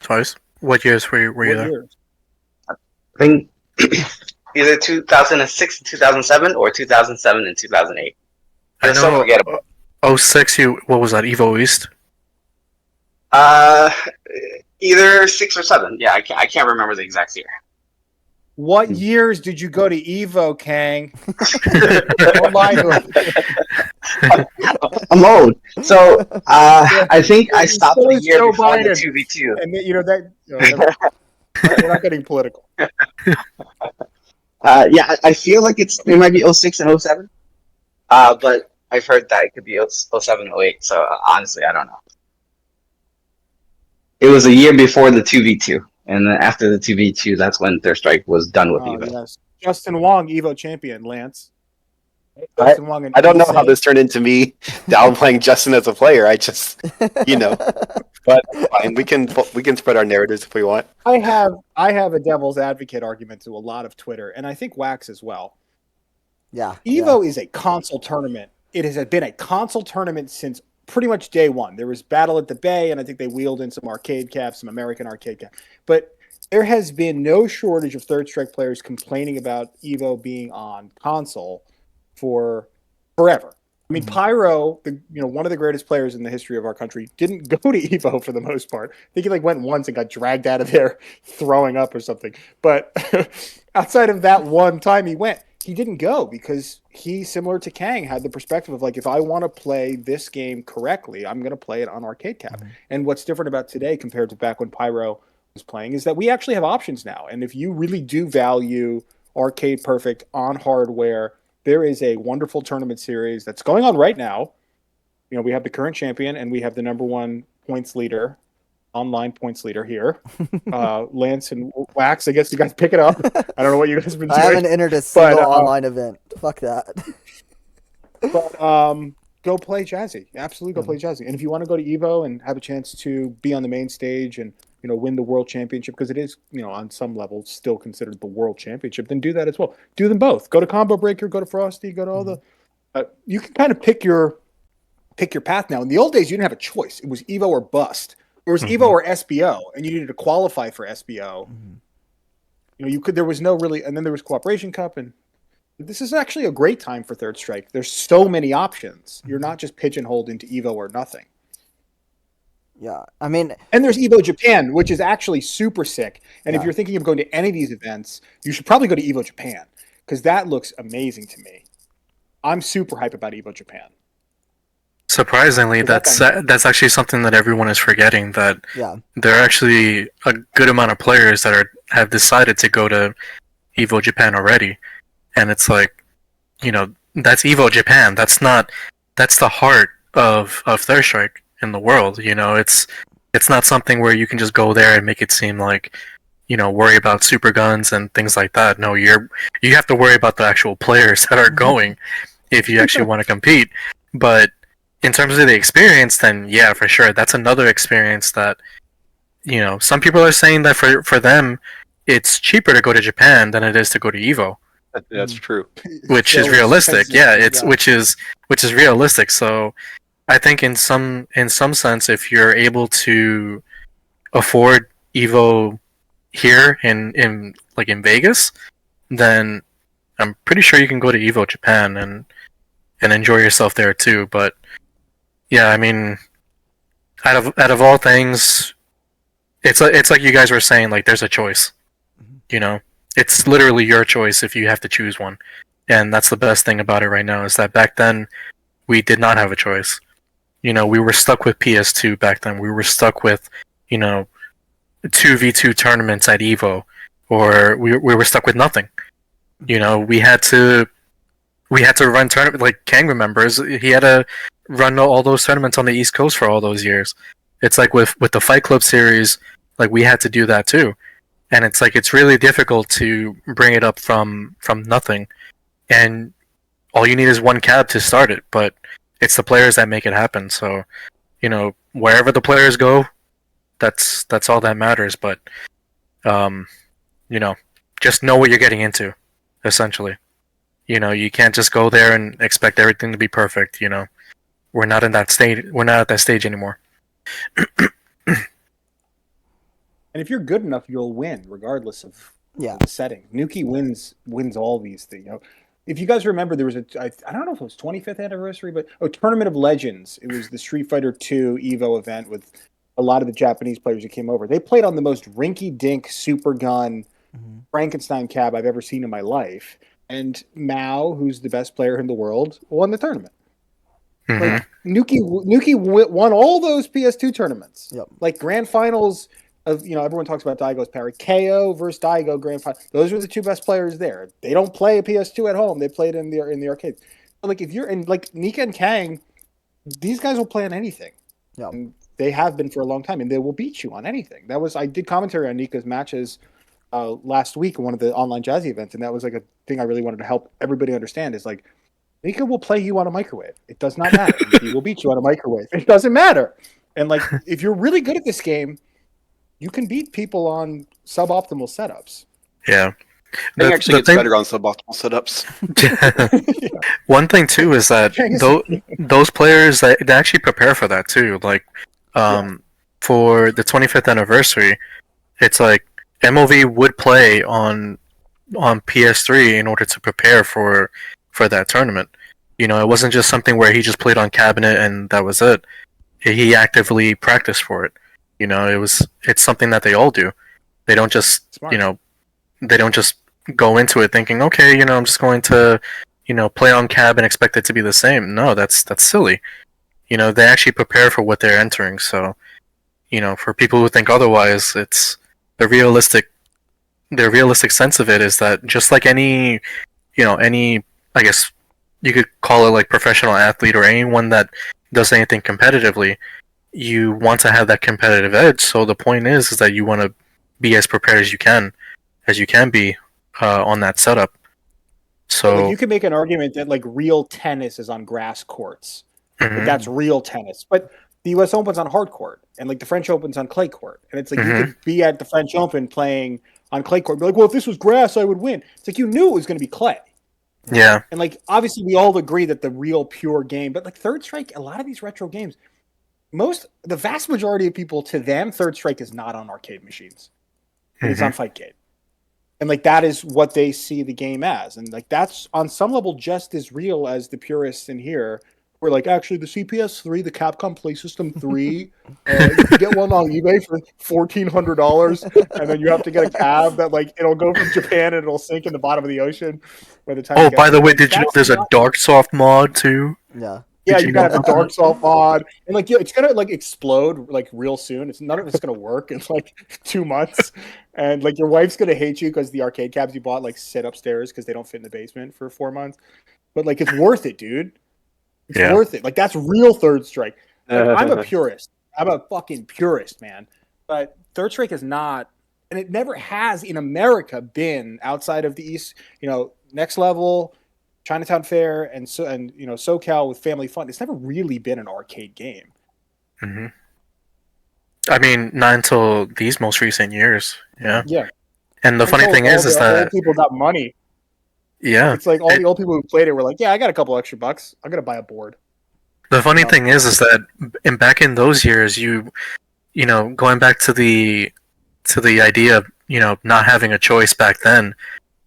Twice. What years were you What there? years? I think either 2006 and 2007 or 2007 and 2008. I It's so forgettable. know. 06. What was that? Evo East. Either 6 or 7. Yeah, I can't remember the exact year. What years did you go to Evo, Kang? Don't lie to us. I'm old, so I think I stopped So the is year Joe before the Biden. 2v2. And we're not getting political. Yeah, I feel like it might be 06 and 07. But I've heard that it could be 07, 08. So honestly, I don't know. It was a year before the 2v2, and then after the 2v2, that's when Third Strike was done with Evo. Yes. Justin Wong, Evo champion, Lance. I- Justin Wong and I don't know how Insane. this turned into me downplaying Justin as a player. I just, but fine. We can spread our narratives if we want. I have a devil's advocate argument to a lot of Twitter, and I think Wax as well. Yeah. Evo is a console tournament. It has been a console tournament since pretty much day one. There was Battle at the Bay, and I think they wheeled in some arcade caps, some American arcade caps. But there has been no shortage of Third Strike players complaining about EVO being on console for forever. I mean, Pyro, one of the greatest players in the history of our country, didn't go to EVO for the most part. I think he went once and got dragged out of there throwing up or something. But outside of that one time he went, he didn't go because he, similar to Kang, had the perspective of if I want to play this game correctly, I'm going to play it on arcade cap. And what's different about today compared to back when Pyro was playing is that we actually have options now. And if you really do value arcade perfect on hardware, there is a wonderful tournament series that's going on right now. We have the current champion and we have the number one points leader, online points leader here. Lance and Wax, I guess you guys pick it up. I don't know what you guys have been doing. I haven't entered a single online event. Fuck that. But go play Jazzy. Absolutely go play Jazzy. And if you want to go to EVO and have a chance to be on the main stage and win the world championship, because it is, on some level still considered the world championship, then do that as well. Do them both. Go to Combo Breaker, go to Frosty, go to all the you can kind of pick your path now. In the old days, you didn't have a choice. It was EVO or bust. It was EVO or SBO, and you needed to qualify for SBO. There was no really, and then there was Cooperation Cup, and this is actually a great time for Third Strike. There's so many options. You're not just pigeonholed into EVO or nothing. Yeah, I mean, and there's EVO Japan, which is actually super sick. And if you're thinking of going to any of these events, you should probably go to EVO Japan because that looks amazing to me. I'm super hype about EVO Japan. Surprisingly, that's actually something that everyone is forgetting. That there are actually a good amount of players that have decided to go to EVO Japan already, and it's that's EVO Japan. That's the heart of Third Strike in the world. It's not something where you can just go there and make it seem like worry about super guns and things like that. No, you have to worry about the actual players that are going if you actually want to compete. But in terms of the experience, then yeah, for sure, that's another experience that some people are saying that for them it's cheaper to go to Japan than it is to go to EVO. That's true. Which is realistic. Yeah, which is realistic. So I think in some sense, if you're able to afford EVO here in Vegas, then I'm pretty sure you can go to EVO Japan and enjoy yourself there too. But yeah, I mean, out of all things, it's like you guys were saying, there's a choice. It's literally your choice if you have to choose one, and that's the best thing about it right now is that back then we did not have a choice. We were stuck with PS2 back then. We were stuck with 2v2 tournaments at EVO, or we were stuck with nothing. We had to run tournament, like Kang remembers. He had to run all those tournaments on the East Coast for all those years. It's like with the Fight Club series, we had to do that too. And it's really difficult to bring it up from nothing. And all you need is one cab to start it, but it's the players that make it happen. So, wherever the players go, that's all that matters. But, just know what you're getting into, essentially. You can't just go there and expect everything to be perfect. We're not in that state. We're not at that stage anymore. And if you're good enough, you'll win, regardless of the setting. Nuki wins all these things. If you guys remember, there was I don't know if it was 25th anniversary, but Tournament of Legends. It was the Street Fighter II EVO event with a lot of the Japanese players who came over. They played on the most rinky-dink super gun Frankenstein cab I've ever seen in my life. And Mao, who's the best player in the world, won the tournament. Nuki won all those PS2 tournaments. Grand finals of everyone talks about Daigo's parry. KO versus Daigo grand final. Those were the two best players there. They don't play a PS2 at home. They played in the arcade. If you're in Nika and Kang, these guys will play on anything. And they have been for a long time, and they will beat you on anything. I did commentary on Nika's matches last week in one of the online Jazzy events, and that was a thing I really wanted to help everybody understand is Nika will play you on a microwave. It does not matter. He will beat you on a microwave. It doesn't matter. And if you're really good at this game, you can beat people on suboptimal setups. Yeah. Ping The- actually the gets thing- better on suboptimal setups. One thing too is that those players they actually prepare for that too. Like, for the 25th anniversary, it's like MOV would play on PS3 in order to prepare for that tournament. You know, it wasn't just something where he just played on cabinet and that was it. He actively practiced for it. You know, it's something that they all do. They don't just Smart. you know they don't just go into it thinking, okay, you know, I'm just going to play on cab and expect it to be the same. No, that's silly. You know, they actually prepare for what they're entering. So, you know, for people who think otherwise, it's the realistic sense of it is that just like any I guess you could call it like professional athlete or anyone that does anything competitively, you want to have that competitive edge. So the point is that you want to be as prepared as you can be on that setup. So Like you could make an argument that like real tennis is on grass courts. Like, mhm, that's real tennis. But the U.S. Open's on hard court, and like the French Open's on clay court. And it's like you Mhm. could be at the French Open playing on clay court, and be like, well, if this was grass, I would win. It's like you knew it was going to be clay. yeah, And like obviously we all agree that the real pure game, but like Third Strike, a lot of these retro games, the vast majority of people, to them, Third Strike is not on arcade machines. It's Mhm. on Fightcade. And like that is what they see the game as. And like that's on some level just as real as the purists in here. We're like, actually the CPS3, the Capcom Play System 3, you can get one on eBay for $1,400, and then you have to get a cab that like it'll go from Japan and it'll sink in the bottom of the ocean by the time Oh, it gets by the there. way, Like, did you know that's there's a not- Dark Soft mod too? Yeah. Yeah, Did you you gotta know have the that? dark soft mod, and like it's gonna like explode like real soon. It's none of it's gonna work in like 2 months, and like your wife's gonna hate you because the arcade cabs you bought like sit upstairs because they don't fit in the basement for 4 months. But like it's worth it, dude. It's Yeah. worth it. Like that's real Third Strike. Like, I'm a purist. I'm a fucking purist, man. But Third Strike is not, and it never has in America been outside of the East. You know, Next Level, Chinatown Fair, and SoCal with Family Fun. It's never really been an arcade game. hmm I mean, not until these most recent years. Yeah. Yeah. And the funny Until thing all is the that old people got money. yeah, It's like all the old people who played it were like, "Yeah, I got a couple extra bucks. I'm gonna buy a board." the funny No. thing is that back in those years, going back to the idea of not having a choice back then,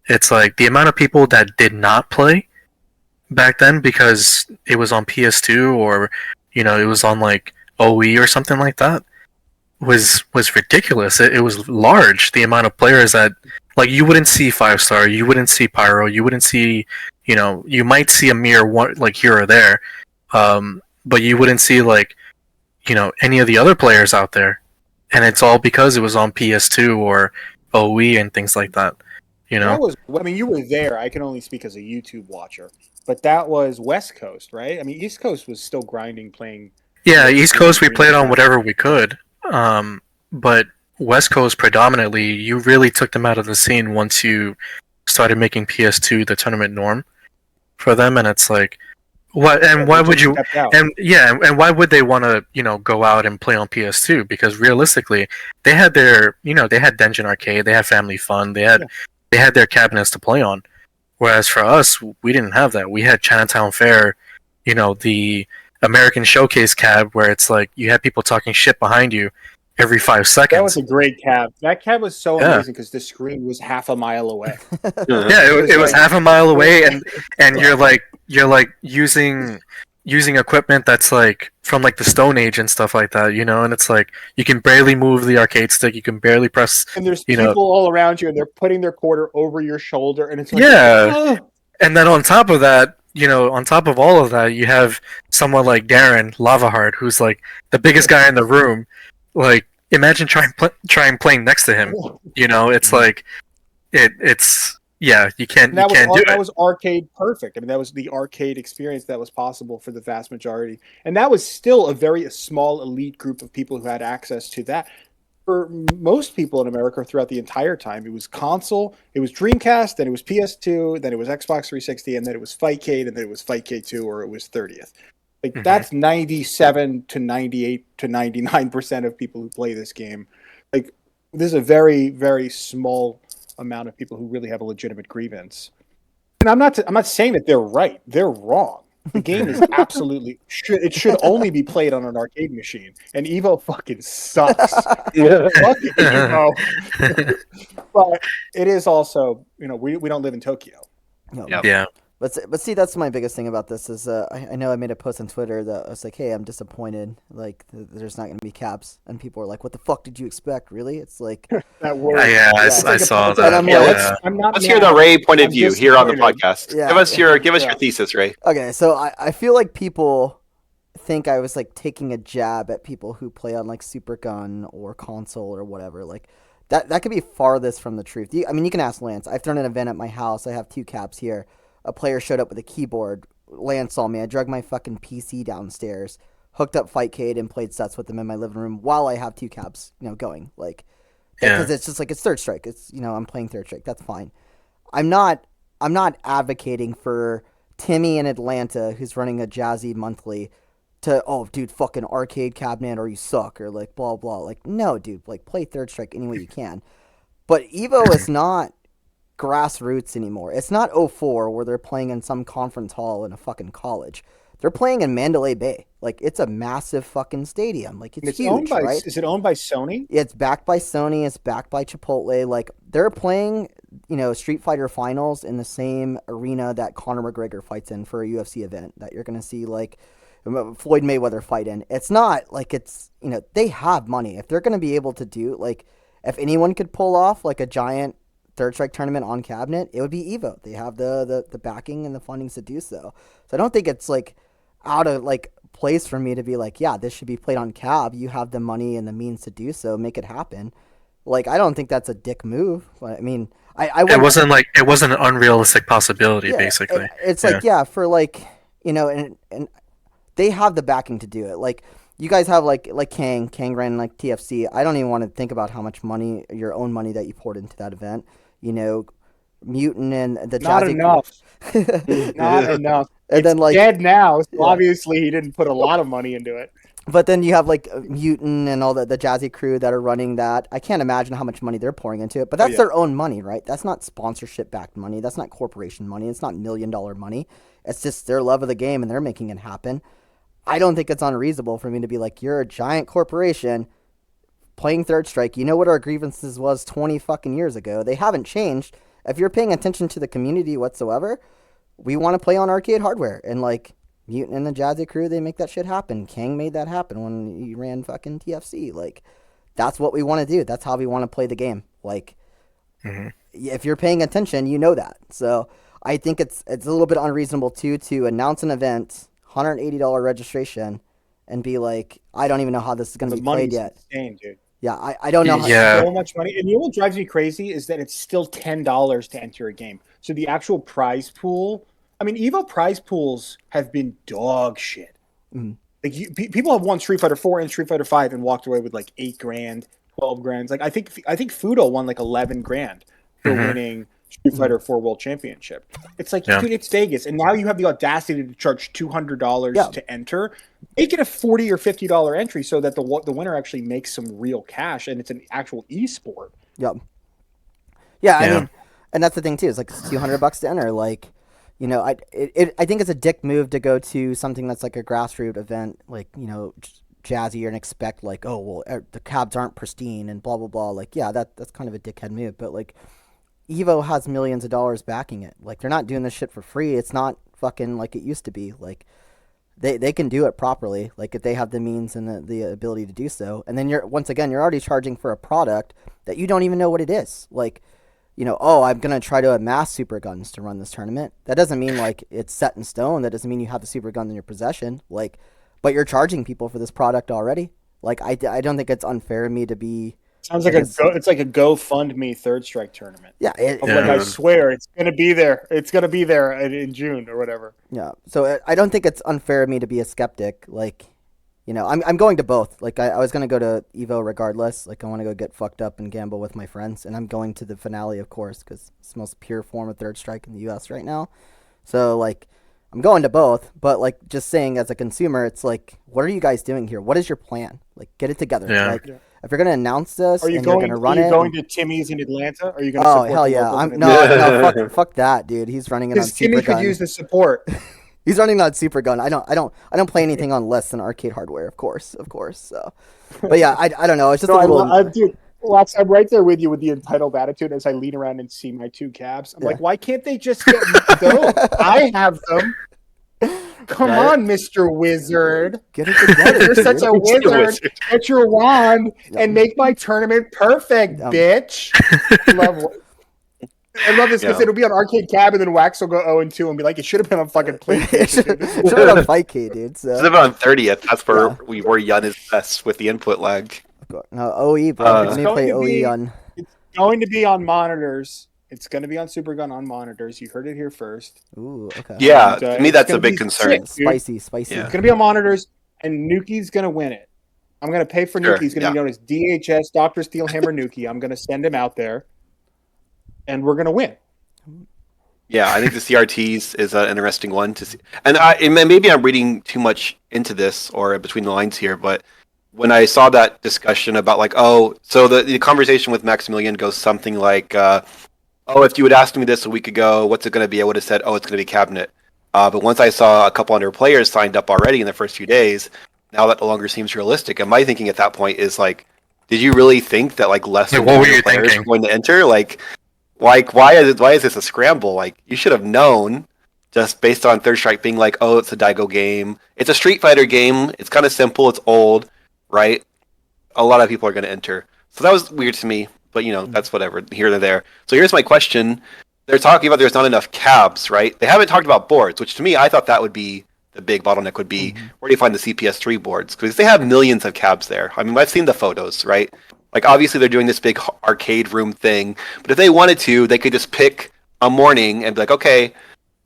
it's like the amount of people that did not play back then because it was on PS2 or it was on like OE or something like that was ridiculous. It was large, the amount of players that like you wouldn't see 5 Star, you wouldn't see Pyro, you wouldn't see you might see a mere one like here or there, but you wouldn't see like any of the other players out there, and it's all because it was on PS2 or OE and things like that. That was, I mean, you were there. I can only speak as a YouTube watcher, but that was West Coast, right? I mean, East Coast was still grinding, playing. Yeah, Yeah, East Coast we green played on and whatever we could, but West Coast predominantly, you really took them out of the scene once you started making PS2 the tournament norm for them, and it's like, what? And why would you? Stepped out. And yeah, and why would they want to go out and play on PS2? Because realistically, they had their they had Dungeon Arcade, they had Family Fun, they had their cabinets to play on. Whereas for us, we didn't have that. We had Chinatown Fair, the American Showcase cab, where it's like you had people talking shit behind you every 5 seconds. That was a great cab. That cab was so Yeah. amazing because the screen was half a mile away. Yeah, it was like- half a mile away, and you're like using equipment that's like from like the Stone Age and stuff like that, and it's like you can barely move the arcade stick, you can barely press. And there's You know- people all around you, and they're putting their quarter over your shoulder, and it's like, Yeah. "Oh." And then on top of that, on top of all of that, you have someone like Darren Lavaheart, who's like the biggest guy in the room. Like, imagine trying playing next to him. It's like it's yeah, you can't And that do that it. was arcade perfect. I mean, that was the arcade experience that was possible for the vast majority, and that was still a very small elite group of people who had access to that. For most people in America throughout the entire time, it was console, it was Dreamcast, then it was PS2, then it was Xbox 360, and then it was Fightcade, and then it was Fightcade 2, or it was 30th. Like Mhm. that's 97 to 98 to 99% of people who play this game. Like this is a very, very small amount of people who really have a legitimate grievance. And I'm not saying that they're right. They're wrong. The game is absolutely it should only be played on an arcade machine. And Evo fucking sucks. Fuck Evo. But it is also, we don't live in Tokyo. No. Yep. Yeah. But see, that's my biggest thing about this is I know I made a post on Twitter that I was like, hey, I'm disappointed. Like, there's not going to be caps. And people are like, what the fuck did you expect? Really? It's like, That word. I saw And that. I'm Yeah, like, let's I'm not let's hear mad. the Ray point of I'm view here on the disappointed. podcast. Yeah. Give us Yeah. your thesis, Ray. okay, so I feel like people think I was like taking a jab at people who play on like Super Gun or console or whatever. Like, that could be farthest from the truth. I mean, you can ask Lance. I've thrown an event at my house. I have 2 caps here. A player showed up with a keyboard. Lance saw me. I dragged my fucking PC downstairs, hooked up Fightcade, and played sets with them in my living room while I have 2 caps, going. Like, because it's just like it's Third Strike. It's I'm playing Third Strike. That's fine. I'm not advocating for Timmy in Atlanta who's running a Jazzy monthly to dude, fucking arcade cabinet or you suck or like blah blah. Like, no, dude, like play Third Strike any way you can. But Evo is not grassroots anymore. It's not 04 where they're playing in some conference hall in a fucking college. They're playing in Mandalay Bay. Like, it's a massive fucking stadium. Like, it's huge, owned by, right? Is it owned by Sony? It's backed by Sony. It's backed by Chipotle. Like, they're playing, Street Fighter finals in the same arena that Conor McGregor fights in for a UFC event that you're going to see, like, Floyd Mayweather fight in. It's not like it's, they have money. If they're going to be able to do, like, if anyone could pull off, like, a giant Third Strike tournament on cabinet, it would be Evo. They have the backing and the fundings to do so. So I don't think it's, like, out of, like, place for me to be like, yeah, this should be played on cab. You have the money and the means to do so. Make it happen. Like, I don't think that's a dick move. I mean, It wasn't an unrealistic possibility, basically. It's like, for like, and they have the backing to do it. Like, you guys have like Kang ran like TFC. I don't even want to think about how much money, your own money that you poured into that event. Mutant and the Not Jazzy enough. Not enough. And then like Dead now, so Yeah. obviously he didn't put a lot of money into it. But then you have like Mutant and all the Jazzy crew that are running that. I can't imagine how much money they're pouring into it, but that's yeah. their own money, right? That's not sponsorship backed money. That's not corporation money. It's not $1 million money. It's just their love of the game and they're making it happen. I don't think it's unreasonable for me to be like, you're a giant corporation playing Third Strike. You know what our grievances was 20 fucking years ago. They haven't changed. If you're paying attention to the community whatsoever, we want to play on arcade hardware. And like Mutant and the Jazzy crew, they make that shit happen. Kang made that happen when he ran fucking TFC. Like, that's what we want to do. That's how we want to play the game. Like, if you're paying attention, you know that. So I think it's a little bit unreasonable too to announce an event, $180 registration, and be like, I don't even know how this is going to The be played money's yet. insane, dude. Yeah, I don't know. Yeah. So much money. And you know what drives me crazy is that it's still $10 to enter a game. So the actual prize pool, I mean, Evo prize pools have been dog shit. Mhm. Like people have won Street Fighter 4 and Street Fighter 5 and walked away with like 8 grand, 12 grand. Like I think Fudo won like 11 grand for winning Street Fighter 4 World Championship. It's like, Yeah. dude, it's Vegas, and now you have the audacity to charge $200 Yeah. to enter. Make it a $40 or $50 entry so that the winner actually makes some real cash, and it's an actual esport. Yep. Yeah, I Yeah. mean, and that's the thing too. It's like it's $200 to enter. Like, I think it's a dick move to go to something that's like a grassroots event, like Jazzy, and expect like, oh well, the cabs aren't pristine and blah blah blah. Like, yeah, that's kind of a dickhead move. But like, Evo has millions of dollars backing it. Like, they're not doing this shit for free. It's not fucking like it used to be. Like, they can do it properly. Like, if they have the means and the ability to do so. And then you're already charging for a product that you don't even know what it is. Like, I'm going to try to amass super guns to run this tournament. That doesn't mean like it's set in stone. That doesn't mean you have the super guns in your possession. Like, but you're charging people for this product already. Like, I don't think it's unfair of me to be. Sounds like it's like a GoFundMe Third Strike tournament. Yeah. Like, I swear it's gonna be there. It's gonna be there in June or whatever. Yeah. So I don't think it's unfair of me to be a skeptic. Like, I'm going to both. Like, I was going to go to Evo regardless. Like, I want to go get fucked up and gamble with my friends. And I'm going to the finale, of course, because it's the most pure form of Third Strike in the U.S. right now. So, like, I'm going to both, but like just saying as a consumer, it's like, what are you guys doing here? What is your plan? Like, get it together. Yeah. Like, if you're gonna announce this Are you and you're going? gonna run Are you it, going to Timmy's in Atlanta? Are you going to? oh support hell the yeah! locals I'm in no, Atlanta? no, fuck that, dude. He's running it on Because Timmy Super could use Gun. the support. He's running on Super Gun. I don't play anything on less than arcade hardware, of course. So, but yeah, I don't know. It's just No, a little. dude, Lux, I'm right there with you with the entitled attitude as I lean around and see my 2 cabs. I'm Yeah. like, why can't they just get those? I have them. Come Right. on, Mr. Wizard. Get it together. You're such a dude. wizard. Get your wand and make my tournament perfect, bitch. I love this because Yeah. it'll be on Arcade Cab and then Wax will go 0-2 and be like, it should have been on fucking It PlayStation. should have been on Fightcade, dude. So. It's about on 30th. That's where Yeah. we were Yun is best with the input lag. No, OE, bro. It's Let me going play to OE be- on. Going to be on monitors. It's going to be on Supergun on monitors. You heard it here first. Ooh, okay. Yeah, And, to me it's that's a gonna big be concern. sick, dude. Spicy. Yeah. It's going to be on monitors, and Nuki's going to win it. I'm going to pay for Sure, Nuki. He's going to be known as DHS, Dr. Steelhammer Nuki. I'm going to send him out there, and we're going to win. Yeah, I think the CRTs is an interesting one to see. And maybe I'm reading too much into this or between the lines here, but when I saw that discussion about like, oh, so the conversation with Maximilian goes something like, oh, if you had asked me this a week ago, what's it going to be? I would have said, oh, it's going to be Cabinet. But once I saw a couple hundred players signed up already in the first few days, now that no longer seems realistic. And my thinking at that point is like, did you really think that like less Like, than what were 100 you players thinking? were going to enter? Like why is this a scramble? Like you should have known just based on Third Strike being like, oh, it's a Daigo game. It's a Street Fighter game. It's kind of simple. It's old, right? A lot of people are going to enter. So that was weird to me, but that's whatever, here or there. So here's my question. They're talking about there's not enough cabs, right? They haven't talked about boards, which to me, I thought that would be the big bottleneck would be, where do you find the CPS3 boards? Because they have millions of cabs there. I mean, I've seen the photos, right? Like, obviously, they're doing this big arcade room thing, but if they wanted to, they could just pick a morning and be like, okay,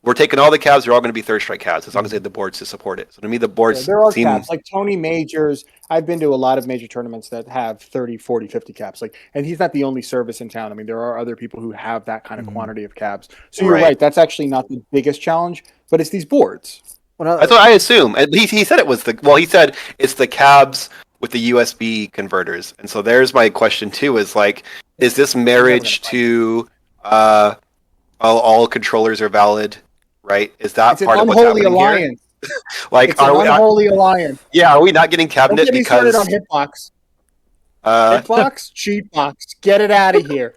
we're taking all the cabs, they're all going to be Third Strike cabs, as long as they have the boards to support it. So to me, the boards There are seem... caps like Tony Majors. I've been to a lot of major tournaments that have 30, 40, 50 caps. And he's not the only service in town. I mean, there are other people who have that kind of quantity of cabs. So you're Right. right. That's actually not the biggest challenge, but it's these boards. Well, That's what I assume. And he said it was he said it's the cabs with the USB converters. And so there's my question too, is like, is this marriage to all controllers are valid, right? Is that It's an part of what's unholy happening here? alliance. Like, It's an are unholy alliance. we not getting Don't cabinet get me started because on Hitbox. uh, Hitbox, cheat box. Get it out of here.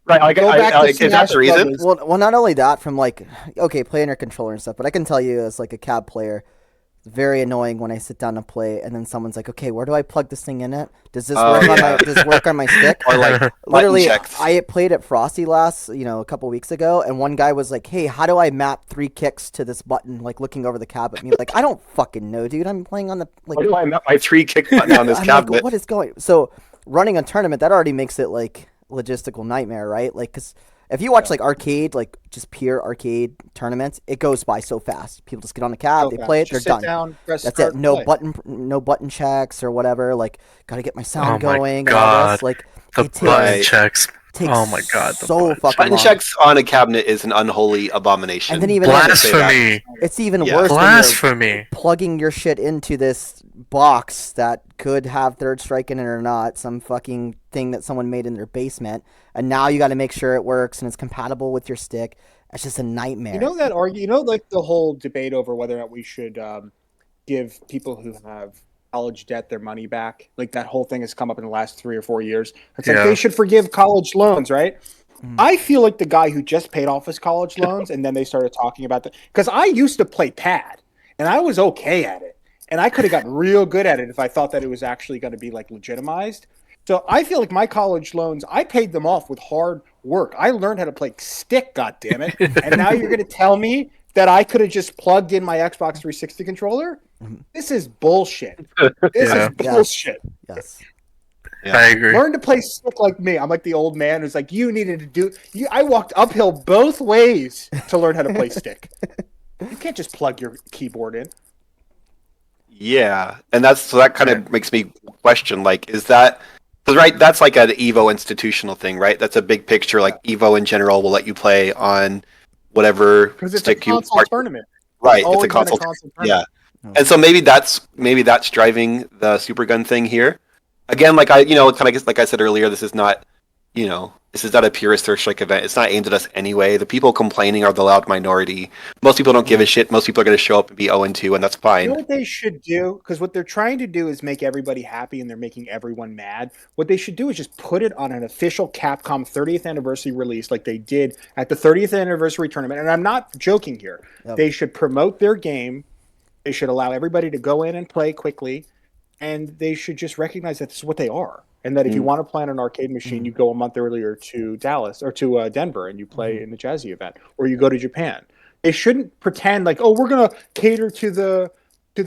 right? Like, Go back to is that Smash the reason? Brothers. well, not only that, from like, okay, playing your controller and stuff, but I can tell you as like a cab player, it's very annoying when I sit down to play and then someone's like, okay, where do I plug this thing in it? Does this Oh, work on yeah. my does it work on my stick? Or like Literally, button checks. I played at Frosty last, a couple weeks ago, and one guy was like, "Hey, how do I map 3 kicks to this button?" Like looking over the cab at me, like, I don't fucking know, dude. I'm playing on the like. How do I map my 3 kick button on this I'm cabinet? like, what is going? So running a tournament that already makes it like logistical nightmare, right? Like, cause if you watch like arcade, like just pure arcade tournaments, it goes by so fast. People just get on the cab, they play it, Just they're sit done. down, press That's start, it. No play. button checks or whatever. Like, gotta get my sound Oh my going and all this. God. Like, The it button Right. checks. takes Oh my God, the so button fucking Button long. checks on a cabinet is an unholy abomination. And then even then, Blasphemy. it's even Yeah. worse when you're Blasphemy. plugging your shit into this box that could have Third Strike in it or not, some fucking thing that someone made in their basement, and now you got to make sure it works and it's compatible with your stick. It's just a nightmare. You know that like the whole debate over whether or not we should give people who have college debt their money back. Like that whole thing has come up in the last 3 or 4 years. It's like Yeah. they should forgive college loans, right? Mm. I feel like the guy who just paid off his college loans and then they started talking about that because I used to play pad and I was okay at it. And I could have gotten real good at it if I thought that it was actually going to be like legitimized. So I feel like my college loans, I paid them off with hard work. I learned how to play stick, goddammit. And now you're going to tell me that I could have just plugged in my Xbox 360 controller? Mhm. This is bullshit. This Yeah. is bullshit. Yes. Yeah. I agree. Learn to play stick like me. I'm like the old man who's like, you needed to do. I walked uphill both ways to learn how to play stick. You can't just plug your keyboard in. Yeah, and that kind of makes me question, like, is that because right? That's like an Evo institutional thing, right? That's a big picture. Like Evo in general will let you play on whatever Because it's a stick you. console tournament. Right, it's a always been console. console Yeah, tournament. and so maybe that's driving the Super Gun thing here. Again, like kind of like I said earlier, this is not a purist Third Strike event. It's not aimed at us anyway. The people complaining are the loud minority. Most people don't give a shit. Most people are going to show up and be 0-2, and that's You fine. know what they should do? Because what they're trying to do is make everybody happy, and they're making everyone mad. What they should do is just put it on an official Capcom 30th anniversary release, like they did at the 30th anniversary tournament. And I'm not joking here. Yep. They should promote their game. They should allow everybody to go in and play quickly, and they should just recognize that this is what they are. And that if you want to play on an arcade machine, you go a month earlier to Dallas or to Denver, and you play in the Jazzy event, or you go to Japan. They shouldn't pretend like, oh, we're gonna cater to the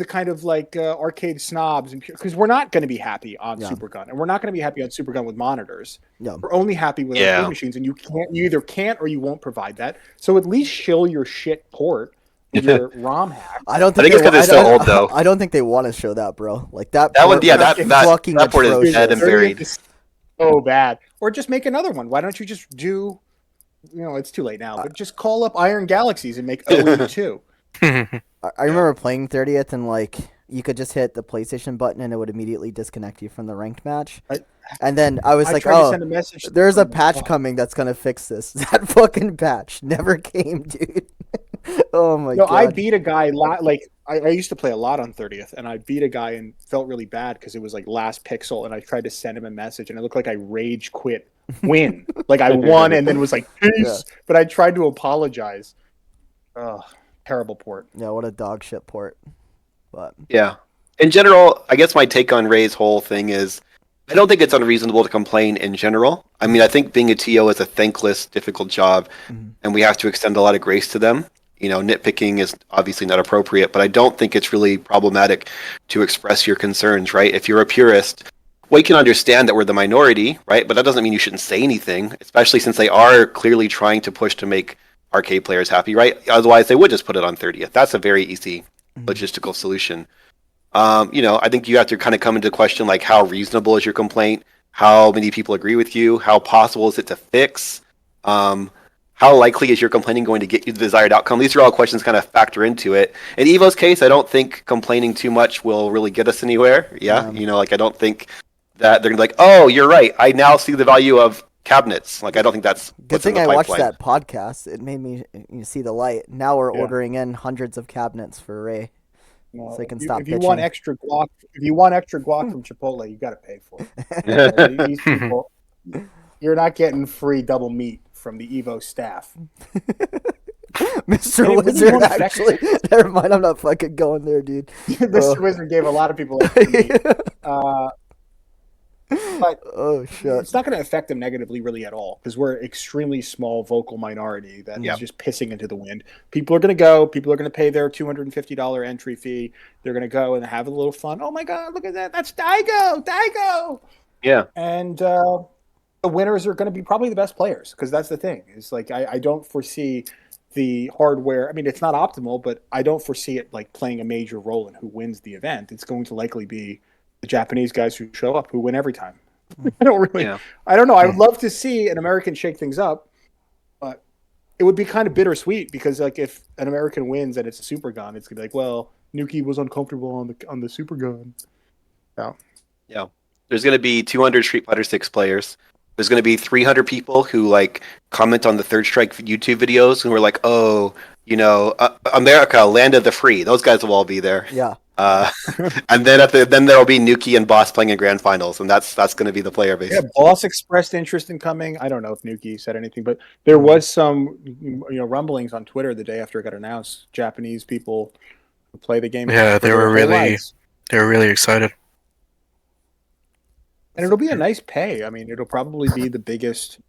kind of like arcade snobs, because we're not going to be happy on Super Gun, and we're not going to be happy on Super Gun with monitors. Yeah. We're only happy with arcade machines, and you either can't or you won't provide that. So at least shill your shit port, your ROM hack. I don't I think think it's they wa- because it's so old, though. I don't think they want to show that, bro. Like that. That one, port yeah, was that fucking port is atrocious. dead and buried. It's so bad. Or just make another one. Why don't you just do? It's too late now, but just call up Iron Galaxies and make OE2. I remember playing 30th and like you could just hit the PlayStation button and it would immediately disconnect you from the ranked match. And then I was like, tried to oh, send a message to there's a them. patch coming that's gonna fix this. That fucking patch never came, dude. Oh my god. I beat a guy I used to play a lot on 30th, and I beat a guy and felt really bad because it was like last pixel, and I tried to send him a message, and it looked like I rage quit win. Like I won and then was like peace, but I tried to apologize. Oh, terrible port. Yeah, what a dog shit port. But Yeah. In general, I guess my take on Ray's whole thing is I don't think it's unreasonable to complain in general. I mean, I think being a TO is a thankless, difficult job, and we have to extend a lot of grace to them. Nitpicking is obviously not appropriate, but I don't think it's really problematic to express your concerns, right? If you're a purist, we can understand that we're the minority, right? But that doesn't mean you shouldn't say anything, especially since they are clearly trying to push to make arcade players happy, right? Otherwise, they would just put it on 30th. That's a very easy logistical solution. I think you have to kind of come into question, like, how reasonable is your complaint? How many people agree with you? How possible is it to fix? How likely is your complaining going to get you the desired outcome? These are all questions kind of factor into it. In Evo's case, I don't think complaining too much will really get us anywhere. Yeah. I don't think that they're going to be like, oh, you're right. I now see the value of cabinets. Like, I don't think that's good what's in thing the I watched pipeline. that podcast. It made me see the light. Now we're ordering in hundreds of cabinets for Ray. So they can stop if you want bitching. extra guac from Chipotle, you got to pay for it. These people, you're not getting free double meat from the Evo staff. Mr. Hey, what do you Wizard, want to actually. Never mind, I'm not fucking going there, dude. This Wizard gave a lot of people extra meat. But Oh shit. it's not going to affect them negatively really at all, because we're an extremely small vocal minority that is just pissing into the wind. People are going to go. People are going to pay their $250 entry fee. They're going to go and have a little fun. Oh my god, look at that! That's Daigo. Yeah. And the winners are going to be probably the best players, because that's the thing. It's like I don't foresee the hardware. I mean, it's not optimal, but I don't foresee it like playing a major role in who wins the event. It's going to likely be the Japanese guys who show up who win every time. I don't know. I would love to see an American shake things up, but it would be kind of bittersweet, because like if an American wins and it's a Super Gun, it's gonna be like, well, Nuki was uncomfortable on the Super Gun. Yeah. There's going to be 200 Street Fighter 6 players. There's going to be 300 people who like comment on the Third Strike YouTube videos who are like, oh, America, land of the free. Those guys will all be there. Yeah. And then then there'll be Nuki and Boss playing in grand finals, and that's going to be the player base. Yeah, Boss expressed interest in coming. I don't know if Nuki said anything, but there was some rumblings on Twitter the day after it got announced. Japanese people who play the game. Yeah, for they were their whole really- lives. They were really excited. And it'll be a nice pay. I mean, it'll probably be the biggest.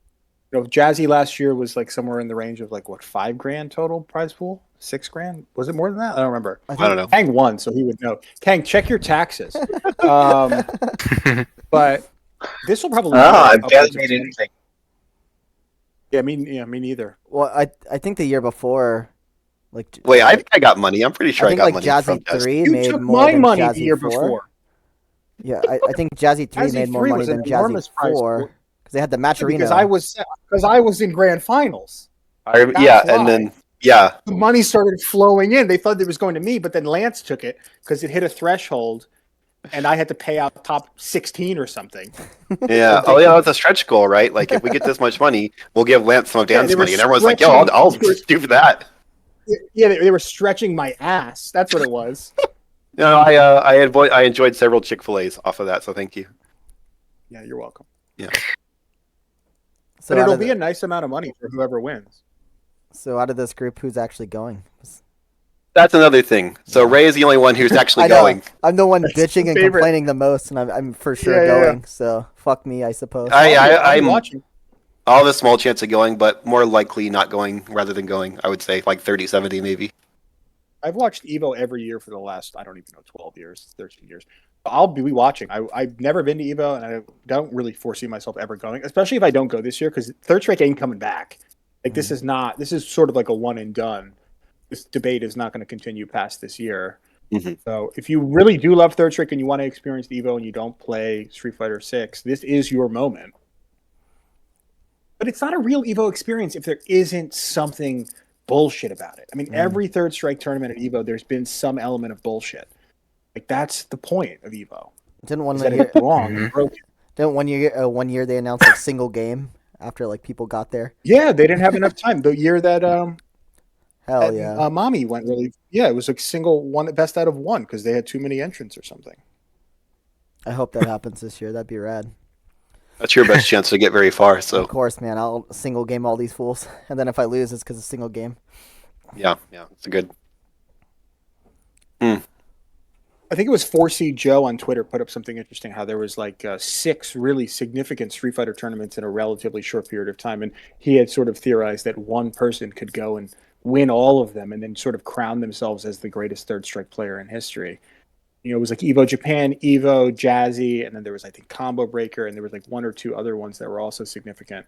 Jazzy last year was like somewhere in the range of like what, $5,000 total prize pool, $6,000. Was it more than that? I don't remember. I don't know. Kang won, so he would know. Kang, check your taxes. But this will probably. I've upwards barely of made anything. Yeah, me neither. Well, I think the year before, like Wait, I think I got money. I'm pretty sure I I, think got like money Jazzy from Jazzy. 3 You made took more my than money Jazzy the year 4. before. Yeah, I think Jazzy 3 Jazzy made more 3 money was an than enormous Jazzy prize 4 pool. because they had the Matcherino. Because I was in grand finals. And then Yeah. the money started flowing in. They thought it was going to me, but then Lance took it because it hit a threshold, and I had to pay out top 16 or something. Yeah. Oh, yeah. That's a stretch goal, right? Like, if we get this much money, we'll give Lance some of Yeah, Dan's they were money, and everyone's like, "Yo, I'll do for that." Yeah, they were stretching my ass. That's what it was. No, I enjoyed several Chick-fil-A's off of that, so thank you. Yeah, you're welcome. So But out it'll of be the- a nice amount of money for whoever wins. So out of this group, who's actually going? That's another thing. So Ray is the only one who's actually I know. going. I'm the one That's bitching the and favorite. complaining the most, and I'm for sure Yeah, yeah, going. So fuck me, I suppose. I'll be I'm watching. I'll have a small chance of going, but more likely not going rather than going. I would say like 30-70 maybe. I've watched Evo every year for the last, I don't even know, 12 years, 13 years. I'll be watching. I've never been to Evo, and I don't really foresee myself ever going, especially if I don't go this year, because Third Strike ain't coming back. Like, this is sort of like a one and done. This debate is not going to continue past this year. Mhm. So if you really do love Third Strike and you want to experience Evo and you don't play Street Fighter 6, this is your moment. But it's not a real Evo experience if there isn't something bullshit about it. I mean, every Third Strike tournament at Evo, there's been some element of bullshit. Like, that's the point of Evo. Didn't one Is that year? it's wrong and Mhm. broken. Didn't 1 year they announced a single game after like people got there? Yeah, they didn't have enough time. The year that Hell yeah. Mommy went really, yeah, it was like single one, best out of one because they had too many entrants or something. I hope that happens this year. That'd be rad. That's your best chance to get very far. Of So course, man. I'll single game all these fools, and then if I lose, it's because it's single game. yeah, it's a good. I think it was 4C Joe on Twitter put up something interesting. How there was like 6 really significant Street Fighter tournaments in a relatively short period of time, and he had sort of theorized that one person could go and win all of them, and then sort of crown themselves as the greatest Third Strike player in history. You know, it was like Evo Japan, Evo, Jazzy, and then there was I think Combo Breaker, and there was like 1 or 2 other ones that were also significant.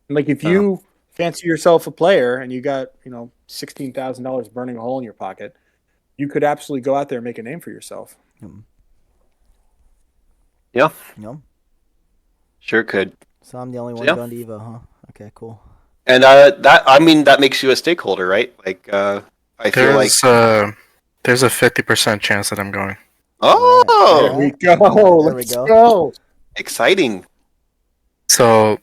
And like if you fancy yourself a player and you got $16,000 burning a hole in your pocket, you could absolutely go out there and make a name for yourself. Yeah, You know. sure could. So I'm the only one Yeah. going to Evo, huh? Okay, cool. And that makes you a stakeholder, right? Like I feel like There's a 50% chance that I'm going. oh, There we go. There we Let's go. go. exciting. So,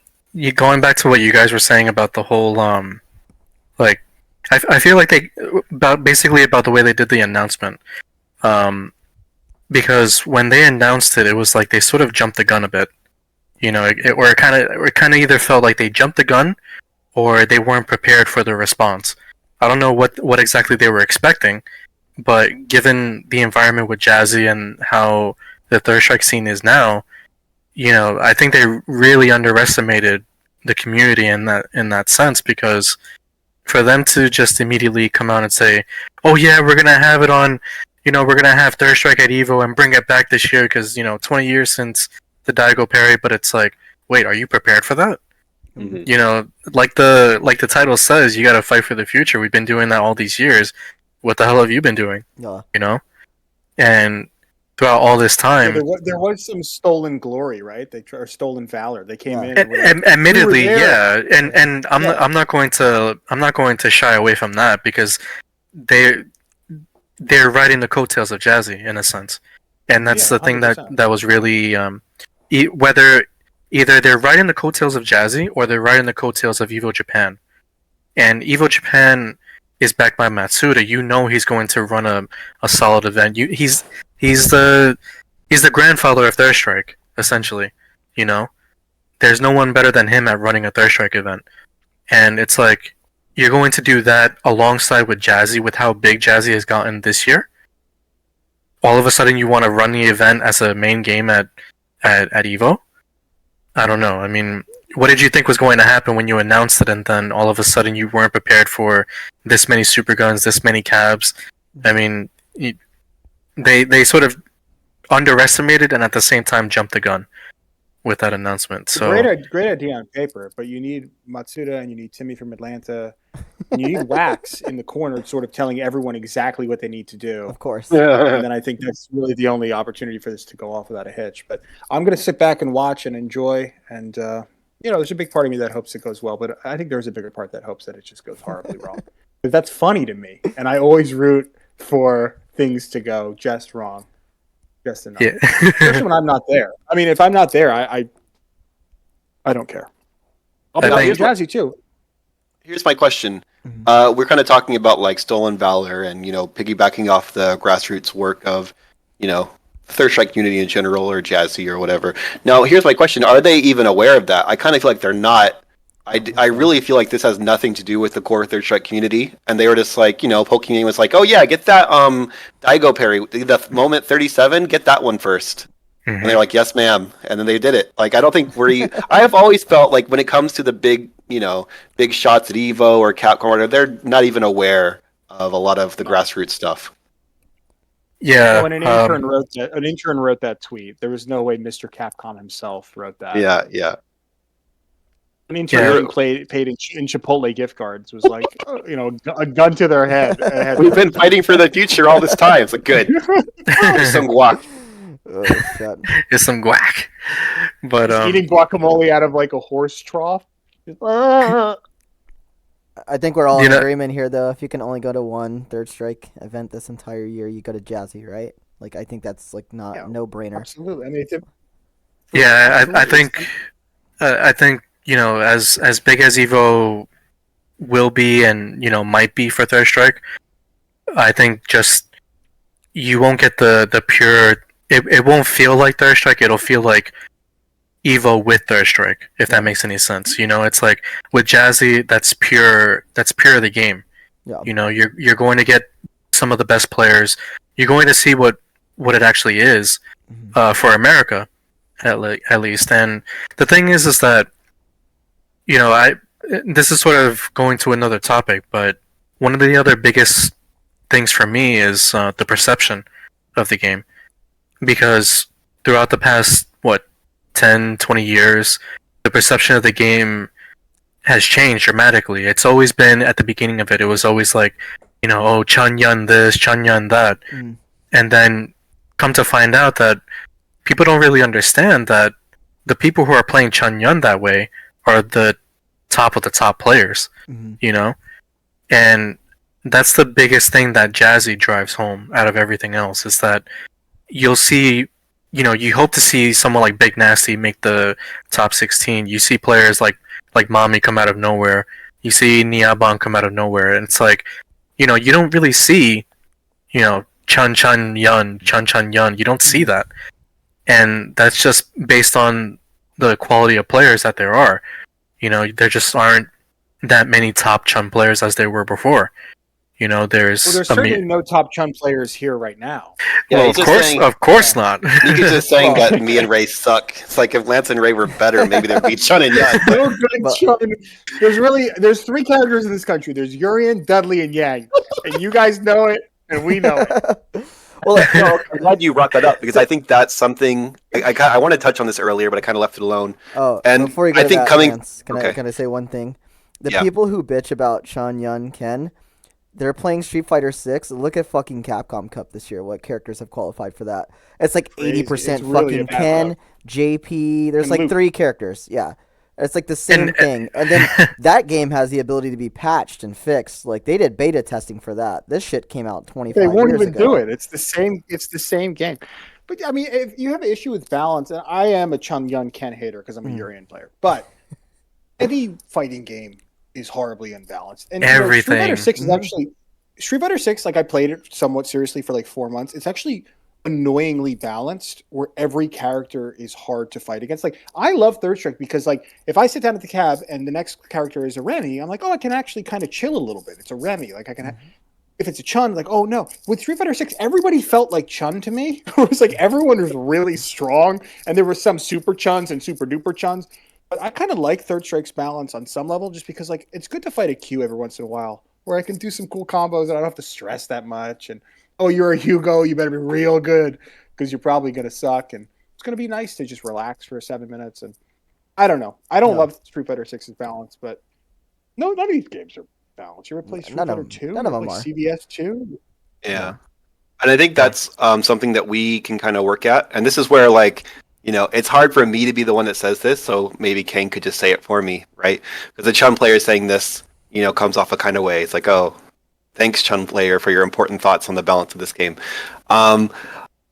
going back to what you guys were saying about the whole like, I feel like basically about the way they did the announcement, because when they announced it, it was like they sort of jumped the gun a bit, you know, it kind of either felt like they jumped the gun, or they weren't prepared for the response. I don't know what exactly they were expecting, but given the environment with Jazzy and how the Third Strike scene is now, you know, I think they really underestimated the community in that sense, because for them to just immediately come out and say, "Oh yeah, we're gonna have it on, you know, we're gonna have Third Strike at Evo and bring it back this year because 20 years since the Daigo Parry," but it's like, wait, are you prepared for that? Mhm. You know, like the title says, you got to fight for the future. We've been doing that all these years. What the hell have you been doing? Yeah. You know, and throughout all this Yeah, time, there was some stolen glory, right? Or stolen valor. They came in. And, And were like, admittedly, "We were there." yeah, and I'm not going to shy away from that, because they're riding the coattails of Jazzy in a sense, and that's Yeah, the thing 100%. that was really whether either they're riding the coattails of Jazzy or they're riding the coattails of Evo Japan, and Evo Japan is backed by Matsuda. You know he's going to run a solid event. He's the grandfather of Third Strike, essentially. You know, there's no one better than him at running a Third Strike event. And it's like, you're going to do that alongside with Jazzy, with how big Jazzy has gotten this year. All of a sudden you want to run the event as a main game at Evo? I don't know. I mean, what did you think was going to happen when you announced it, and then all of a sudden you weren't prepared for this many super guns, this many cabs? I mean, they sort of underestimated and at the same time jumped the gun with that announcement. So Great idea on paper, but you need Matsuda and you need Timmy from Atlanta, and you need Wax in the corner, sort of telling everyone exactly what they need to do. Of course. And then I think that's really the only opportunity for this to go off without a hitch. But I'm going to sit back and watch and enjoy. And there's a big part of me that hopes it goes well, but I think there's a bigger part that hopes that it just goes horribly wrong. But that's funny to me, and I always root for things to go just wrong, just enough. Yeah. Especially when I'm not there. I mean, if I'm not there, I don't care. I'll I be think- Jazzy too. Here's my question. Mhm. We're kind of talking about like stolen valor and piggybacking off the grassroots work of Third Strike Unity in general or Jazzy or whatever. Now, here's my question: are they even aware of that? I kind of feel like they're not. I really feel like this has nothing to do with the core Third Strike community, and they were just like Pokemon was like, oh yeah, get that Daigo parry, the moment 37, get that one first. And they're like, yes, ma'am. And then they did it. Like, I don't think I have always felt like when it comes to the big shots at Evo or Capcom, they're not even aware of a lot of the grassroots stuff. Yeah. When an intern wrote that tweet, there was no way Mr. Capcom himself wrote that. Yeah. An intern getting paid in Chipotle gift cards was like, a gun to their head. We've been fighting for the future all this time. It's like, good. There's some guac. Oh, shit. It's some guac. But eating guacamole out of like a horse trough. I think we're all in You know- agreement here, though. If you can only go to one Third Strike event this entire year, you go to Jazzy, right? Like, I think that's like not Yeah. no brainer. Absolutely. I mean, yeah, I think as big as Evo will be and might be for Third Strike, I think just you won't get the pure. It won't feel like Third Strike. It'll feel like Evo with Third Strike, if that makes any sense. It's like with Jazzy, that's pure the game. Yeah. You're going to get some of the best players. You're going to see what it actually is Mhm. for America, at least. And the thing is that this is sort of going to another topic, but one of the other biggest things for me is the perception of the game, because throughout the past 10, 20 years, the perception of the game has changed dramatically. It's always been at the beginning of it. It was always like, oh, Chunyan this, Chunyan that, Mm. and then come to find out that people don't really understand that the people who are playing Chunyan that way are the top of the top players. Mhm. And that's the biggest thing that Jazzy drives home out of everything else, is that you'll see, you hope to see someone like Big Nasty make the top 16. You see players like Mami come out of nowhere. You see Niaban come out of nowhere, and it's like, you don't really see, Chun Yun. You don't see that, and that's just based on the quality of players that there are. There just aren't that many top Chun players as there were before. There's Well, there's certainly no top Chun players here right now. Yeah, well, he's of just course, saying- of course not. He's just saying that me and Ray suck. It's like if Lance and Ray were better, maybe they'd be Chun and Yun. No good But- Chun. There's three characters in this country. There's Urian, Dudley, and Yang, and you guys know it, and we know it. Well, No, I'm glad you brought that up because I think that's something I want to touch on this earlier, but I kind of left it alone. oh, And before you go I to think that, coming- Lance, okay. can I say one thing? The Yeah. people who bitch about Chun Yun Ken, they're playing Street Fighter 6. Look at fucking Capcom Cup this year. What characters have qualified for that? It's like Crazy. 80% It's really fucking a bad Ken, look. JP. There's And like Luke. 3 characters. Yeah. It's like the same And- thing. And then that game has the ability to be patched and fixed. Like they did beta testing for that. This shit came out 25 They won't years even ago. do it. It's the same game. But I mean, if you have an issue with balance, and I am a Chun Yun Ken hater because I'm a Urian player, but any fighting game is horribly unbalanced. And Street Everything. Fighter 6 is Mhm. actually Street Fighter 6. Like I played it somewhat seriously for like 4 months. It's actually annoyingly balanced, where every character is hard to fight against. Like I love Third Strike because like if I sit down at the cab and the next character is a Remy, I'm like, oh, I can actually kind of chill a little bit. It's a Remy. Like I can. If it's a Chun, like, oh no. With Street Fighter 6, everybody felt like Chun to me. It was like everyone was really strong, and there were some super Chuns and super duper Chuns. But I kind of like Third Strike's balance on some level, just because like it's good to fight a Q every once in a while, where I can do some cool combos and I don't have to stress that much. And oh, you're a Hugo, you better be real good because you're probably gonna suck. And it's gonna be nice to just relax for 7 minutes. And I don't know. I don't No. love Street Fighter 6's balance, but no, none of these games are balanced. You ever play Street None of Fighter them- 2? none of You them play are. CBS 2? Yeah. And I think that's something that we can kind of work at. And this is where, like, it's hard for me to be the one that says this, so maybe Kane could just say it for me, right? Because the Chun player saying this, comes off a kind of way. It's like, oh, Thanks, Chun Player, for your important thoughts on the balance of this game.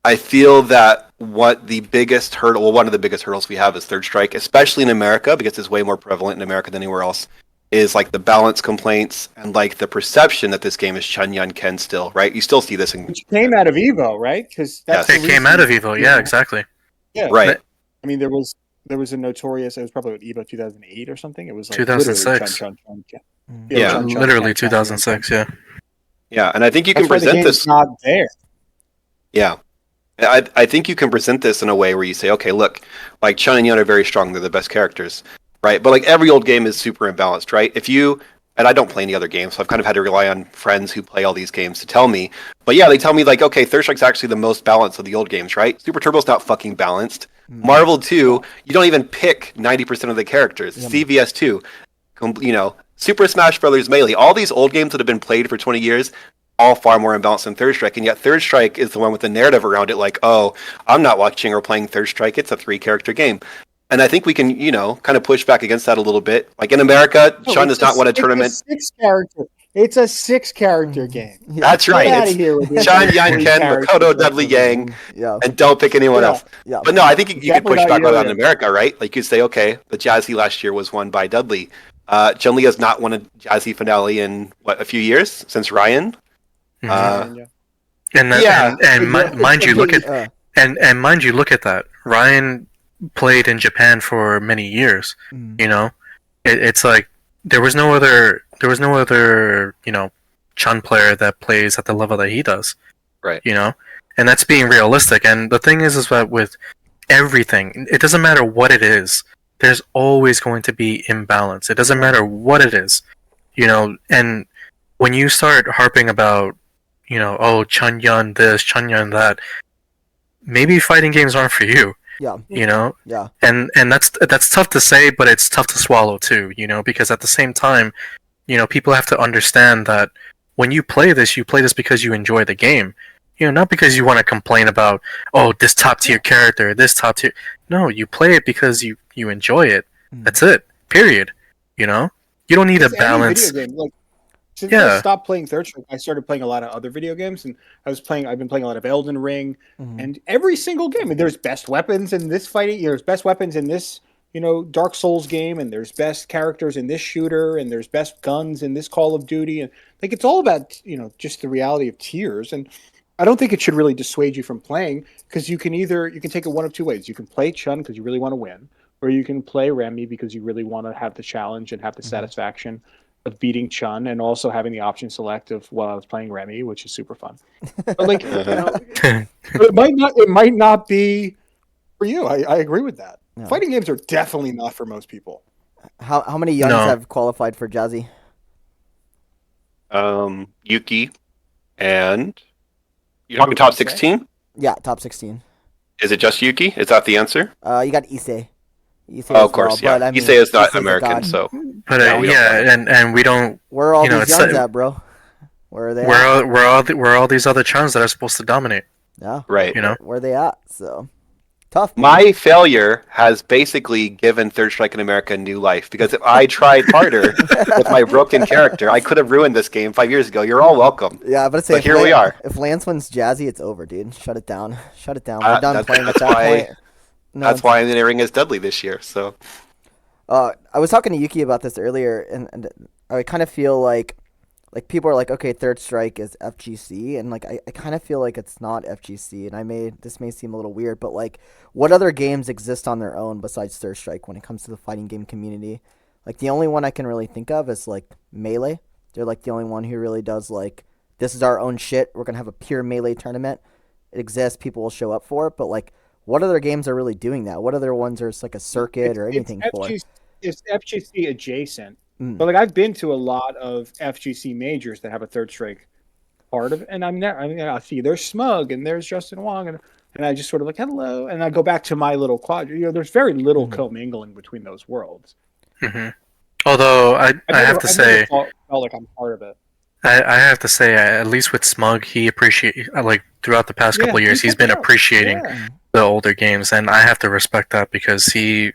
I feel that one of the biggest hurdles we have is Third Strike, especially in America, because it's way more prevalent in America than anywhere else, is like the balance complaints and like the perception that this game is Chun Yun Ken still, right? You still see this in Which came out of Evo, right? Because that's It came out of Evo, yeah, exactly. Yeah, right. I mean, there was a notorious. It was probably what, Evo 2008 or something. It was like 2006. literally Chun, Chun, Chun. Yeah, Chun, Chun, Literally Chun, Chun, 2006, yeah. Yeah, and I think you can That's why the present game's this. not there. Yeah. I think you can present this in a way where you say, okay, look, like Chun and Yun are very strong, they're the best characters, right? But like every old game is super imbalanced, right? And I don't play any other games, so I've kind of had to rely on friends who play all these games to tell me. But yeah, they tell me like, okay, Third Strike's actually the most balanced of the old games, right? Super Turbo's not fucking balanced. Marvel 2, you don't even pick 90% of the characters. CVS 2, Super Smash Brothers Melee, all these old games that have been played for 20 years, all far more imbalanced than Third Strike, and yet Third Strike is the one with the narrative around it, like, oh, I'm not watching or playing Third Strike, it's a 3-character game. And I think we can, kind of push back against that a little bit. Like in America, Chun does not win a tournament. It's a 6-character game. That's right. Get out of here with your Chun, Yan, Ken, Makoto, Dudley, Yang, and don't pick anyone else. Yeah. But no, I think you could push back on that in Yo-Yo. America, right? Like you say, okay, the Jazzy last year was won by Dudley. Chun-Li has not won a Jazzy finale in, a few years? Since Ryan? Mhm. Yeah. Mind you, look at and mind you, look at that. Ryan played in Japan for many years. It's like there was no other Chun player that plays at the level that he does. Right. And that's being realistic. And the thing is that with everything, it doesn't matter what it is. There's always going to be imbalance. It doesn't matter what it is. And when you start harping about, oh, Chun Yun this, Chun Yun that, maybe fighting games aren't for you. Yeah. Yeah. And that's tough to say, but it's tough to swallow too, because at the same time, people have to understand that when you play this because you enjoy the game. Not because you want to complain about, oh, this top tier character, this top tier. No, you play it because you enjoy it. That's it. Period. You don't need a balance. Video game, since I stopped playing Third Strike, I started playing a lot of other video games, and I've been playing a lot of Elden Ring, and every single game. And there's best weapons in this fighting. There's best weapons in this, Dark Souls game, and there's best characters in this shooter, and there's best guns in this Call of Duty, and like it's all about just the reality of tiers. And I don't think it should really dissuade you from playing, because you can take it one of two ways. You can play Chun because you really want to win, or you can play Remy because you really want to have the challenge and have the satisfaction of beating Chun, and also having the option select of while I was playing Remy, which is super fun. But it might not be for you. I agree with that. No. Fighting games are definitely not for most people. How many Yuns have qualified for Jazzy? Yuki, and you're talking top 16? Yeah, top 16. Is it just Yuki? Is that the answer? You got Issei. Oh, of course, yeah. Issei is not American, so. But and we don't. Where are all these Yuns at, bro? Where are they? Where are all these other Chuns that are supposed to dominate? Yeah. Right. Where are they at? So tough. Man. My failure has basically given Third Strike in America a new life, because if I tried harder with my broken character, I could have ruined this game 5 years ago. You're all welcome. Yeah, but say here we are. If Lance wins Jazzy, it's over, dude. Shut it down. We're done playing at that point. No, that's why I'm entering as Dudley this year. So, I was talking to Yuki about this earlier, and I kind of feel like people are like, okay, Third Strike is FGC, and like I kind of feel like it's not FGC, and this may seem a little weird, but like, what other games exist on their own besides Third Strike when it comes to the fighting game community? Like the only one I can really think of is like Melee. They're like the only one who really does like, this is our own shit. We're gonna have a pure Melee tournament. It exists. People will show up for it, but like, what other games are really doing that? What other ones are just like a circuit or anything for? It's FGC adjacent. But like I've been to a lot of FGC majors that have a Third Strike part of it, and I see there's Smug and there's Justin Wong, and I just sort of like hello, and I go back to my little quad. There's very little commingling between those worlds. Mm-hmm. Although I have to say, felt like I'm part of it. I have to say, at least with Smug, he like throughout the past couple of years, he's been appreciating the older games, and I have to respect that, because he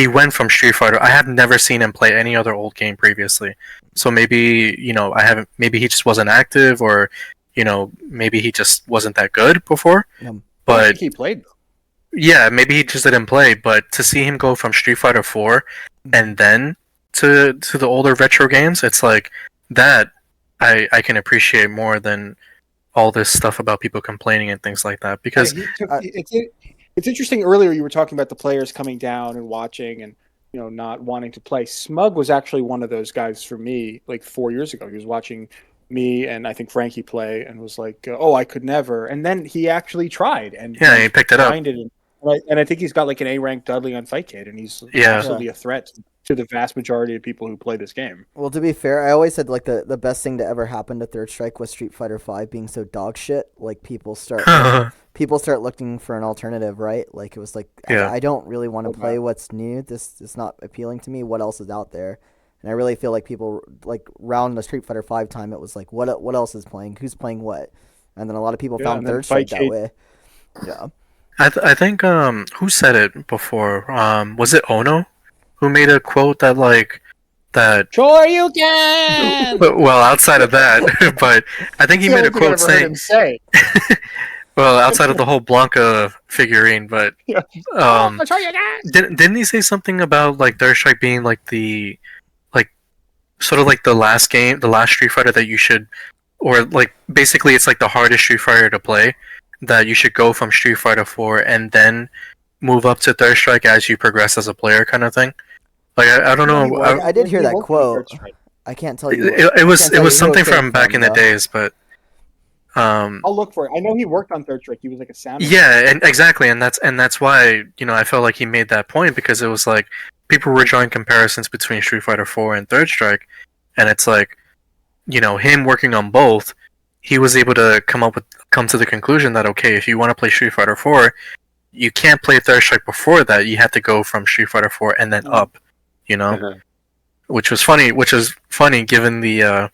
went from Street Fighter. I have never seen him play any other old game previously, So maybe I haven't. Maybe he just wasn't active, or maybe he just wasn't that good before. Yeah. I But think he played. yeah, maybe he just didn't play. But to see him go from Street Fighter 4 and then to the older retro games, it's like that. I can appreciate more than all this stuff about people complaining and things like that, because It's interesting. Earlier, you were talking about the players coming down and watching, and not wanting to play. Smug was actually one of those guys for me. Like 4 years ago, he was watching me and I think Frankie play, and was like, "Oh, I could never." And then he actually tried, and yeah, he picked it up. grinded, and I think he's got like an A-rank Dudley on Fightcade, and he's Yeah. absolutely a threat to the vast majority of people who play this game. Well, to be fair, I always said like the best thing to ever happen to Third Strike was Street Fighter V being so dog shit. Like people start looking for an alternative, right? Like it was like Yeah. I don't really want to Okay. play what's new. This is not appealing to me. What else is out there? And I really feel like people like round the Street Fighter V time, it was like what else is playing? Who's playing what? And then a lot of people Yeah, found and then Third Strike that Fightcade- way. Yeah. I think who said it before? Was it Ono who made a quote that like that? Sure, you can. Well, outside of that, but I think he made a quote saying, say, well, outside of the whole Blanca figurine, but Yeah. Sure you can. didn't he say something about like Third Strike being like the like sort of like the last game, the last Street Fighter that you should, or like basically it's like the hardest Street Fighter to play, that you should go from Street Fighter 4 and then move up to Third Strike as you progress as a player, kind of thing. Like I don't know. I did hear He that worked on quote. Third Strike. I can't tell you. It I was can't tell it was you who something came from back in the though. days, but I'll look for it. I know he worked on Third Strike. He was like a sound. yeah, and exactly, and that's why I felt like he made that point, because it was like people were drawing comparisons between Street Fighter 4 and Third Strike, and it's like him working on both, he was able to come to the conclusion that okay, if you want to play Street Fighter 4, you can't play Third Strike before that. You have to go from Street Fighter 4 and then up, Uh-huh. which is funny given the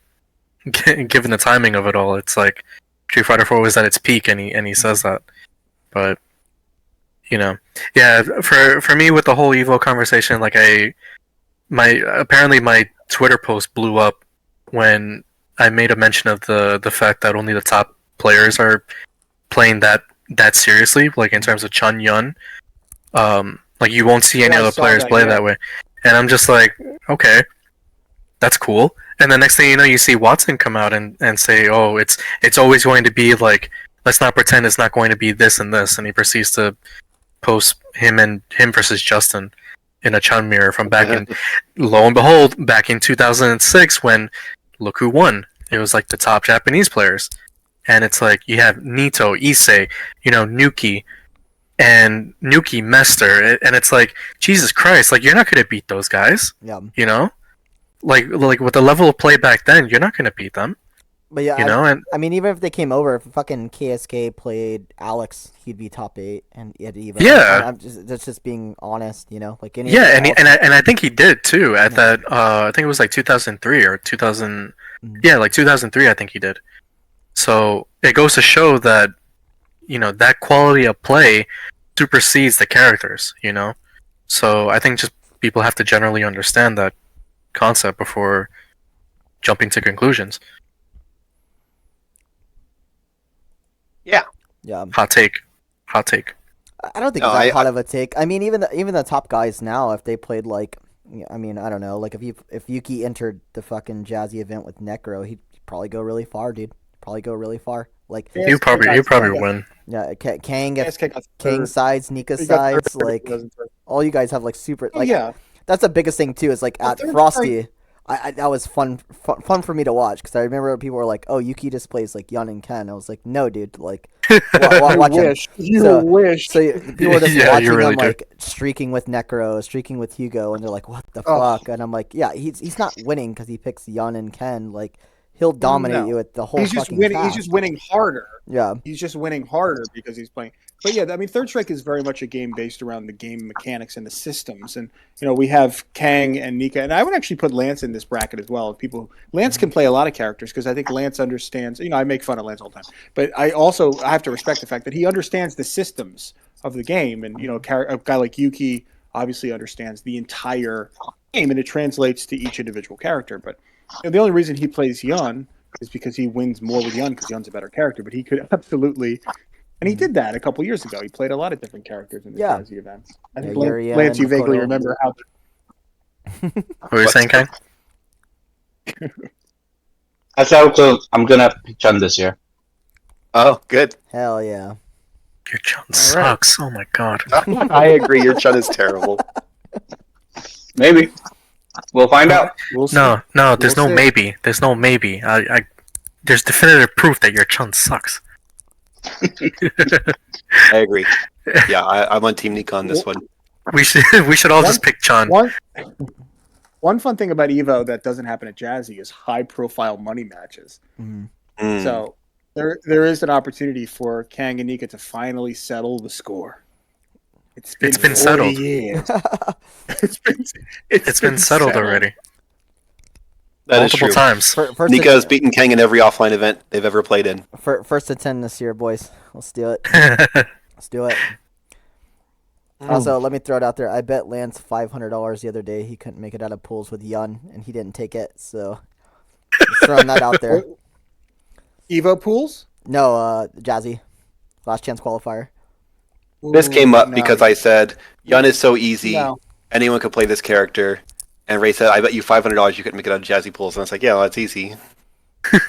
given the timing of it all. It's like Street Fighter 4 was at its peak, and he says that. But yeah, for me with the whole Evo conversation, like apparently my Twitter post blew up when I made a mention of the fact that only the top players are playing that seriously, like in terms of Chun Yun. Like you won't see any Yeah, I other saw players that, play yeah. that way, and I'm just like, okay, that's cool. And the next thing you know, you see Watson come out and say, oh, it's always going to be like, let's not pretend it's not going to be this and this, and he proceeds to post him versus Justin in a Chun mirror from back in, lo and behold, back in 2006, when look who won. It was like the top Japanese players. And it's like you have Nito, Issei, Nuki, and Nuki Mester, and it's like, Jesus Christ, like you're not gonna beat those guys, Yeah. Like with the level of play back then, you're not gonna beat them, But yeah, and I mean, even if they came over, if fucking KSK played Alex, he'd be top 8, and at Evo. Yeah. That's just being honest, like any. yeah, and I think he did too at that. I think it was like 2003 or 2000. Mhm. Yeah, like 2003. I think he did. So it goes to show that that quality of play supersedes the characters. So I think just people have to generally understand that concept before jumping to conclusions. Yeah. Hot take. I don't think No, it's that I- hot of a take. I mean, even the top guys now, if they played like, I mean, I don't know, like if Yuki entered the fucking Jazzy event with Necro, he'd probably go really far, dude. Probably go really far. Like, Yeah. You probably Yeah. win. yeah, Kang, if KSK got Kang third. sides, Nika He got third, sides, like wasn't third. all you guys have like super. Oh, Like, yeah. that's the biggest thing too. Is like Well, at Third Frosty. That was fun for me to watch, because I remember people were like, "Oh, Yuki just plays like Yun and Ken." I was like, "No, dude, like, watch him." You wish. So people were just Yeah, watching you really him do. like streaking with Necro, streaking with Hugo, and they're like, "What the Oh. fuck?" And I'm like, "Yeah, he's not winning because he picks Yun and Ken. Like, he'll dominate No. you at the whole He's just fucking winning. cast." He's just winning harder. Yeah, He's just winning harder because he's playing. But yeah, I mean, Third Strike is very much a game based around the game mechanics and the systems. And we have Kang and Nika, and I would actually put Lance in this bracket as well. Lance can play a lot of characters because I think Lance understands. I make fun of Lance all the time, but I have to respect the fact that he understands the systems of the game. And a guy like Yuki obviously understands the entire game, and it translates to each individual character. But the only reason he plays Yun is because he wins more with Yun because Yun's a better character. But he could absolutely, and he did that a couple years ago. He played a lot of different characters in the Yeah. Jazzy events. I Yeah, think Yuri Lance, you and vaguely Makoto. remember how. What were you saying, Ken? I thought I'm gonna pick Chun this year. Oh, good. Hell yeah. Your chun right. sucks. Oh my god. I agree. Your chun is terrible. Maybe. We'll find out. We'll see. No, there's We'll no see. maybe. There's no maybe. There's definitive proof that your chun sucks. I agree. Yeah, I'm on Team Nika on this one. We should all just pick Chun. One fun thing about Evo that doesn't happen at Jazzy is high profile money matches. Mhm. Mm. So there is an opportunity for Kang and Nika to finally settle the score. It's been 40 settled. years. It's been settled already. That is Multiple true. times. First Nika has beaten Kang in every offline event they've ever played in. First to 10 this year, boys. Let's do it. Let's do it. Also, let me throw it out there. I bet Lance $500 the other day he couldn't make it out of pools with Yun, and he didn't take it. So, just throwing that out there. Evo pools? No, Jazzy, last chance qualifier. This came up No. because I said, Yun is so easy. No. Anyone could play this character. And Ray said, I bet you $500 you couldn't make it out of Jazzy Pools. And I was like, yeah, well, that's easy.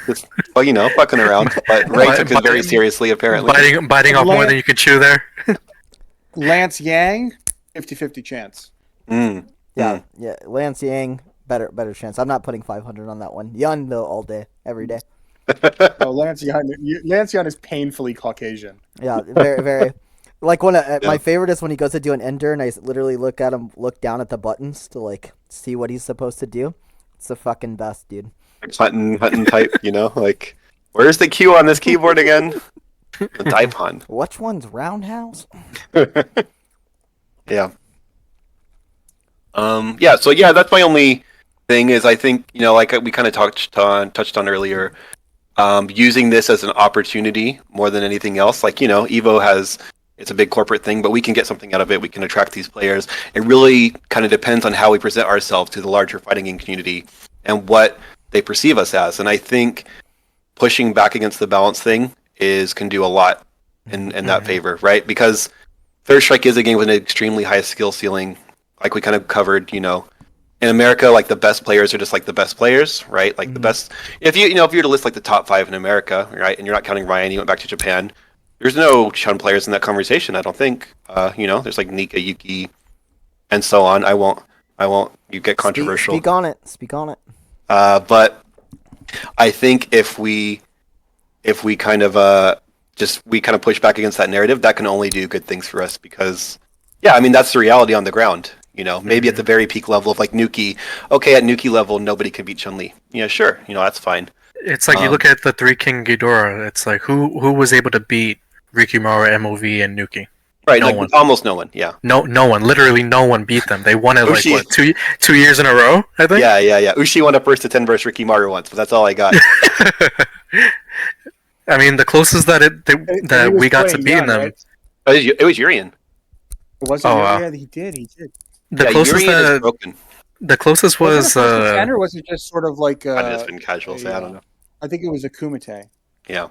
Just, well, fucking around. But Ray took it very seriously, apparently. biting off more than you can chew there. Lance Yang, 50-50 chance. Mm. Yeah, yeah. Lance Yang, better chance. I'm not putting 500 on that one. Yun though, all day, every day. Oh, Lance Yang is painfully Caucasian. Yeah, very. Like my favorite is when he goes to do an ender, and I literally look down at the buttons to like see what he's supposed to do. It's the fucking best, dude. Like hunting type, like, where's the Q on this keyboard again? The Daipon. Which one's roundhouse? Yeah. So that's my only thing is I think, like we kind of touched on earlier, using this as an opportunity more than anything else. Like, Evo it's a big corporate thing, but we can get something out of it. We can attract these players. It really kind of depends on how we present ourselves to the larger fighting game community and what they perceive us as. And I think pushing back against the balance thing can do a lot in that favor, right? Because Third Strike is a game with an extremely high skill ceiling, like we kind of covered, in America, like the best players are just like the best players, right? Like the best. If you were to list like the top 5 in America, right, and you're not counting Ryan, you went back to Japan. There's no Chun players in that conversation, I don't think. There's like Nika, Yuki, and so on. I won't. You get controversial. Speak on it. But I think if we kind of push back against that narrative, that can only do good things for us because, yeah, I mean that's the reality on the ground. Maybe at the very peak level of like Nuki. Okay, at Nuki level, nobody can beat Chun-Li. Yeah, sure. That's fine. It's like you look at the 3 King Ghidorah. It's like who was able to beat Rikimaru, MOV, and Nuki? Right, No like one. almost no one. Yeah. No one. Literally, no one beat them. They won it like Ushi. what 2 years in a row. I think. Yeah. Ushi won a first to 10 versus Rikimaru once, but that's all I got. I mean, the closest that He was we got to playing beating Yun, them. right? It was Urian. Was Oh, it? wow. Yeah, he did. The Yeah, closest Urian is that broken. the closest Was was it a first contender, or was it just sort of like? Might have just been casual, so I don't know. I think it was a Kumite. Yeah.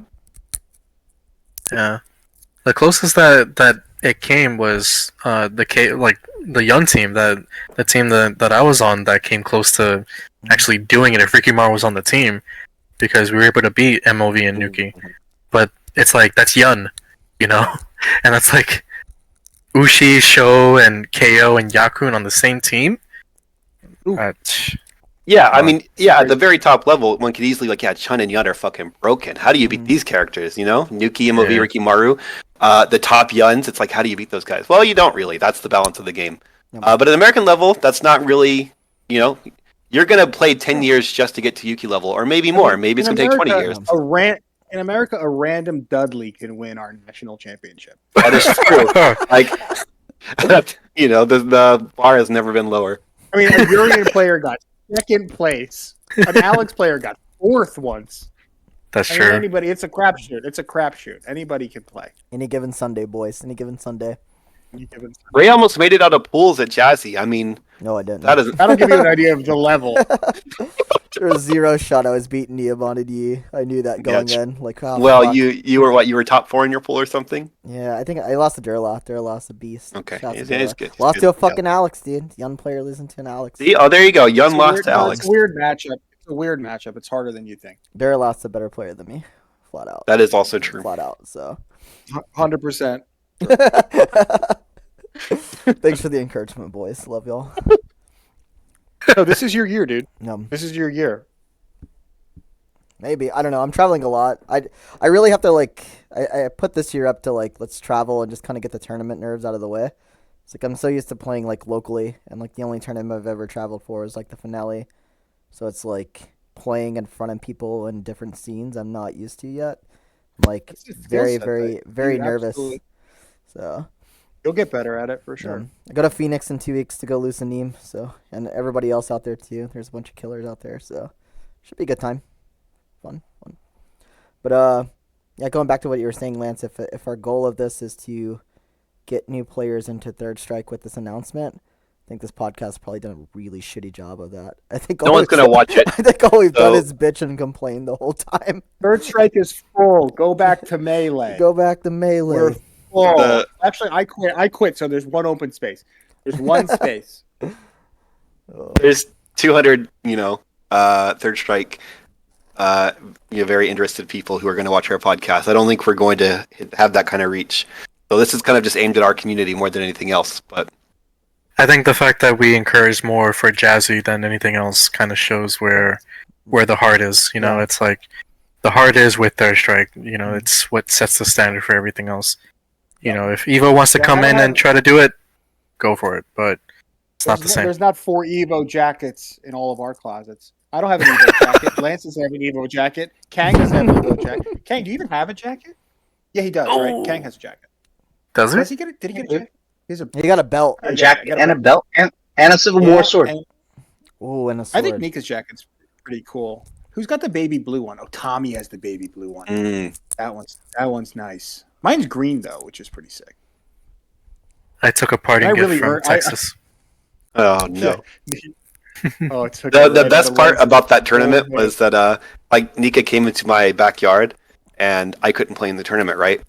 yeah. The closest that it came was the Yun team, the team that I was on that came close to actually doing it if Rikimaru was on the team because we were able to beat MOV and Nuki. But it's like that's Yun, and that's like Ushi, Sho, and KO and Yakun on the same team. Ooh. Yeah, I mean, at the very top level, one could easily Chun and Yun are fucking broken. How do you beat these characters, Nuki, MOV, Yeah. Rikimaru, the top Yuns, it's like, how do you beat those guys? Well, you don't really. That's the balance of the game. Yeah. But at the American level, that's not really, you're going to play 10 years just to get to Yuki level, or maybe more. Maybe it's In going to take 20 America, years. In America, a random Dudley can win our national championship. That is true. The bar has never been lower. I mean, a Urian player got second place. An Alex player got 4th once. That's I mean, true. anybody, it's a crapshoot. Anybody can play. Any given Sunday, boys. Any given Sunday. You give it- Ray almost made it out of pools at Jazzy. I mean, No, I didn't. that is That'll give you an idea of the level. There was zero shot I was beating Neomon and Yi. I knew that going Yeah, in. Like, oh, Well, fuck. you were what? You were top 4 in your pool or something? Yeah, I think I lost to Durla. Durla's a beast. Okay, Shouts to it's Durla. good. It's Lost good. to a fucking Alex, dude. Young player losing to an Alex. See? Oh, there you go. Yun It's a lost weird- to no, Alex. It's a weird matchup. It's a weird matchup. It's harder than you think. Durla's a better player than me. Flat out. That is also true. Flat out, so. 100%. Thanks for the encouragement, boys. Love y'all. No, this is your year, dude. No, This is your year. maybe. I don't know. I'm traveling a lot. I really have to, like, I put this year up to, like, let's travel and just kind of get the tournament nerves out of the way. It's like I'm so used to playing, like, locally, and, like, the only tournament I've ever traveled for is, like, the finale. So it's, like, playing in front of people in different scenes I'm not used to yet. I'm, like, It's a skill very, set very, thing. very You nervous. absolutely- So. You'll get better at it for sure. I go to Phoenix in 2 weeks to go lose a Neem, so and everybody else out there too. There's a bunch of killers out there, so should be a good time. Fun. But yeah, going back to what you were saying, Lance, if our goal of this is to get new players into Third Strike with this announcement, I think this podcast probably done a really shitty job of that. I think No one's gonna watch it. I think all we've done So- is bitch and complain the whole time. Third strike is full. Go back to melee. Go back to melee. We're full. The- Actually, I quit. So there's one open space. There's one space. Oh. There's 200, Third Strike, very interested people who are going to watch our podcast. I don't think we're going to have that kind of reach. So this is kind of just aimed at our community more than anything else. But I think the fact that we encourage more for Jazzy than anything else kind of shows where the heart is. Yeah. It's like the heart is with Third Strike. It's what sets the standard for everything else. If Evo wants to Yeah, come I in don't and try to do it, go for it. But it's not the same. There's not 4 Evo jackets in all of our closets. I don't have an Evo jacket. Lance doesn't have an Evo jacket. Kang doesn't have an Evo jacket. Kang, do you even have a jacket? Yeah, he does. Oh. Right? Kang has a jacket. Does Does it? he get it? Did he get a jacket? He's a He got a belt. A jacket and a belt and a Civil Yeah, War sword. and Ooh, and a I sword. think Nika's jacket's pretty cool. Who's got the baby blue one? Oh, Tommy has the baby blue one. That one's nice. Mine's green though, which is pretty sick. I took a party I gift really from earned- Texas. oh no. Oh, it took The it right best out of part Lance's- about that tournament Yeah. was that Nika came into my backyard and I couldn't play in the tournament, right?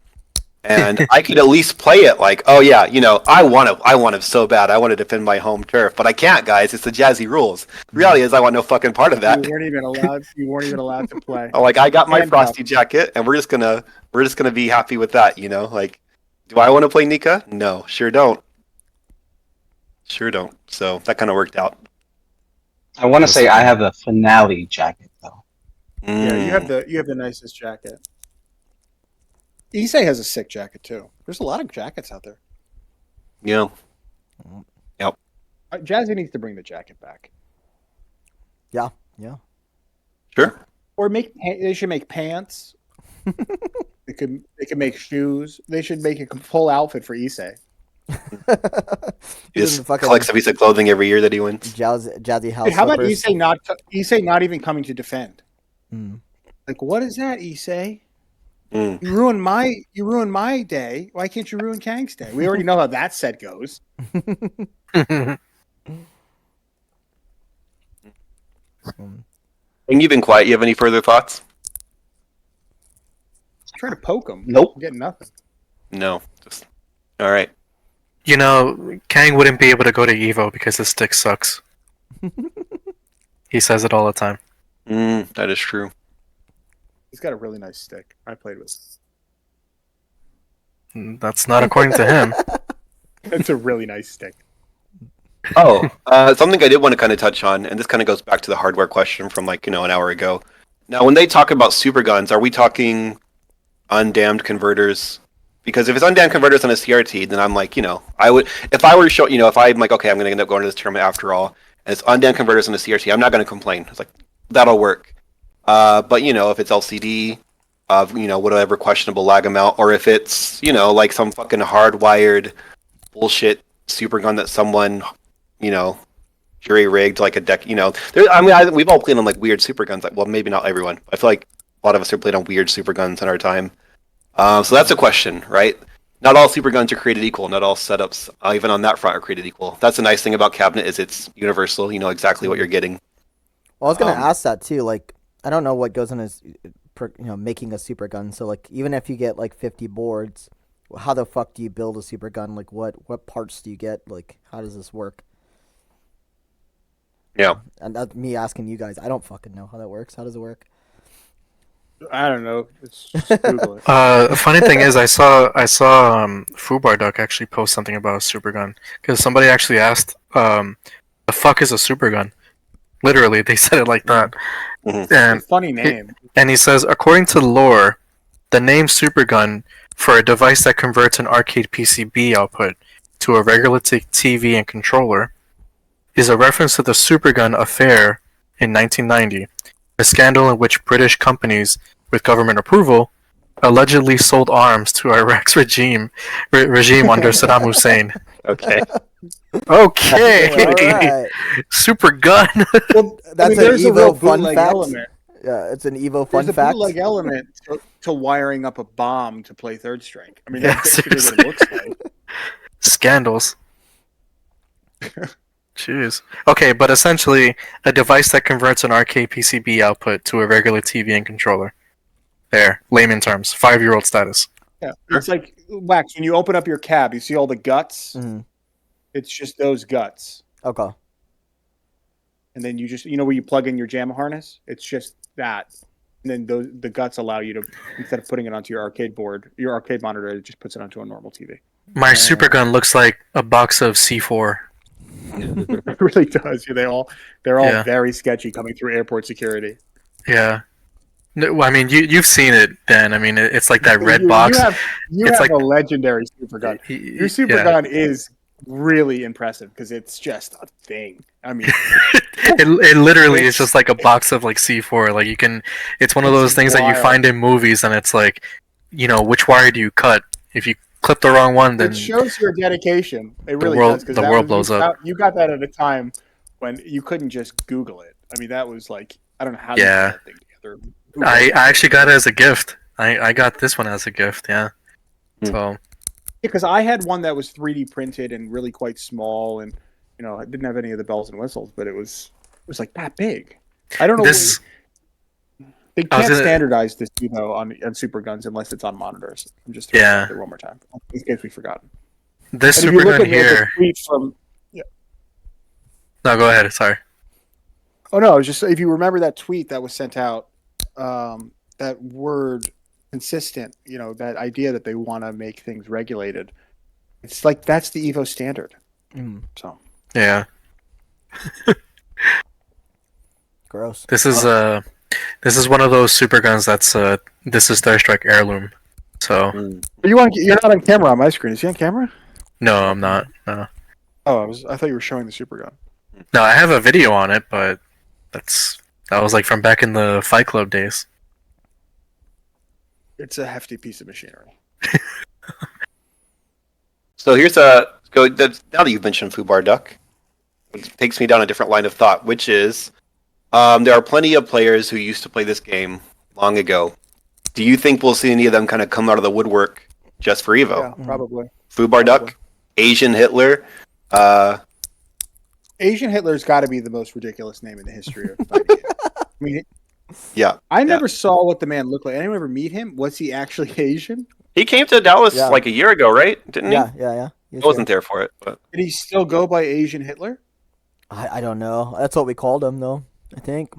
And I could at least play it like, oh yeah, I want to so bad. I want to defend my home turf, but I can't, guys. It's the Jazzy rules. The reality is I want no fucking part of that. You weren't even allowed. You weren't even allowed to play. I'm like, I got my Hand frosty jacket and we're just gonna be happy with that, like, do I want to play Nika? No, sure don't. So that kind of worked out. I want to say I have a finale jacket though. Yeah, you have the nicest jacket. Issei has a sick jacket too. There's a lot of jackets out there. Yeah. Jazzy needs to bring the jacket back, Yeah. Sure. or they should make pants. They could make shoes. They should make a full outfit for Issei. He Even just fucking collects a piece of clothing every year that he wins. Jazzy house. Dude, how about slippers. Issei not even coming to defend? Mm. Like, what is that, Issei? Mm. You ruined my day. Why can't you ruin Kang's day? We already know how that set goes. And you've been quiet. You have any further thoughts? I'm trying to poke him. Nope. I'm getting nothing. No. Just all right. Kang wouldn't be able to go to Evo because his stick sucks. He says it all the time. That is true. He's got a really nice stick. I played with. That's not according to him. It's a really nice stick. Oh, something I did want to kind of touch on, and this kind of goes back to the hardware question from an hour ago. Now, when they talk about super guns, are we talking undammed converters? Because if it's undammed converters on a CRT, then I'm like, I would, if I were to show, if I'm like, okay, I'm going to end up going to this tournament after all, and it's undammed converters on a CRT, I'm not going to complain. It's like, that'll work. But, if it's LCD, of, whatever questionable lag amount, or if it's, like some fucking hardwired bullshit super gun that someone, jury rigged like a deck, we've all played on like weird super guns. Well, maybe not everyone. I feel like a lot of us have played on weird super guns in our time. So that's a question, right? Not all super guns are created equal. Not all setups, even on that front, are created equal. That's the nice thing about Cabinet is it's universal. You know exactly what you're getting. Well, I was gonna Um, ask that too. Like, I don't know what goes in making a super gun. So like, even if you get like 50 boards, how the fuck do you build a super gun? Like, what parts do you get? Like, how does this work? Yeah. And that's me asking you guys. I don't fucking know how that works. How does it work? I don't know. Just Google it. The funny thing is, I saw Fubar Duck actually post something about a super gun because somebody actually asked, "The fuck is a super gun?" Literally, they said it like that, Mhm. and It's a funny name. he says, according to lore, the name super gun for a device that converts an arcade PCB output to a regular TV and controller is a reference to the Supergun affair in 1990, a scandal in which British companies, with government approval, allegedly sold arms to Iraq's regime under Saddam Hussein. Okay. Okay, All right. super gun. Well, That's there's an a real Evo fun bootleg fact. element. Yeah, it's an Evo fun There's a fact. bootleg element to wiring up a bomb to play Third Strike. I mean, Yeah, that's basically what it looks like. Scandals. Jeez. Okay, but essentially, a device that converts an arcade PCB output to a regular TV and controller. There, layman terms, 5-year-old status. Yeah, it's like Wax. When you open up your cab, you see all the guts. Mhm. It's just those guts, Okay. and then you just where you plug in your JAMA harness. It's just that, and then the guts allow you to, instead of putting it onto your arcade board, your arcade monitor, it just puts it onto a normal TV. My super gun looks like a box of C4. It really does. They're all Yeah. very sketchy coming through airport security. Yeah. No, I mean, you've seen it, Dan. I mean, it's like that red You box. have It's like- a legendary super gun. Your super Yeah. gun is really impressive because it's just a thing. I mean, It literally is just like a box of like C4. Like you can, it's one of It's those things that you wild. find in movies, and it's like, which wire do you cut? If you clip the wrong one, then it shows your dedication. It really world- does. 'Cause the that world was- blows up. You got that at a time when you couldn't just Google it. I mean, that was like, I don't know how Yeah. you put that thing together. I actually got it as a gift. I got this one as a gift. Yeah. Hmm. So Because I had one that was 3D printed and really quite small, and it didn't have any of the bells and whistles, but it was like that big. I don't know. this. They I was can't gonna- standardize this on super guns unless it's on monitors. I'm just throwing it Yeah. out there one more time in case we've forgotten. This And if you super look gun at the here. tweet from No, go ahead. Sorry. Oh no, it was just if you remember that tweet that was sent out, that word consistent, that idea that they want to make things regulated. It's like that's the Evo standard. Mm, So Yeah. gross. This is one of those super guns that's this is Third Strike heirloom. So Mm. you're not on camera on my screen. Is he on camera? no, I'm not. No. Oh, I thought you were showing the super gun. No, I have a video on it, but that was like from back in the Fight Club days. It's a hefty piece of machinery. So here's now that you've mentioned Fubar Duck, it takes me down a different line of thought, which is there are plenty of players who used to play this game long ago. Do you think we'll see any of them kind of come out of the woodwork just for Evo? Yeah, probably. Fubar Duck, Asian Hitler. Asian Hitler's got to be the most ridiculous name in the history of fighting. I mean, Yeah, I never saw what the man looked like. Anyone ever meet him? Was he actually Asian? he came to Dallas Yeah. like a year ago, right? Didn't he? Yeah. I wasn't there for it, but Did he still go by Asian Hitler? I don't know. That's what we called him, though. I think.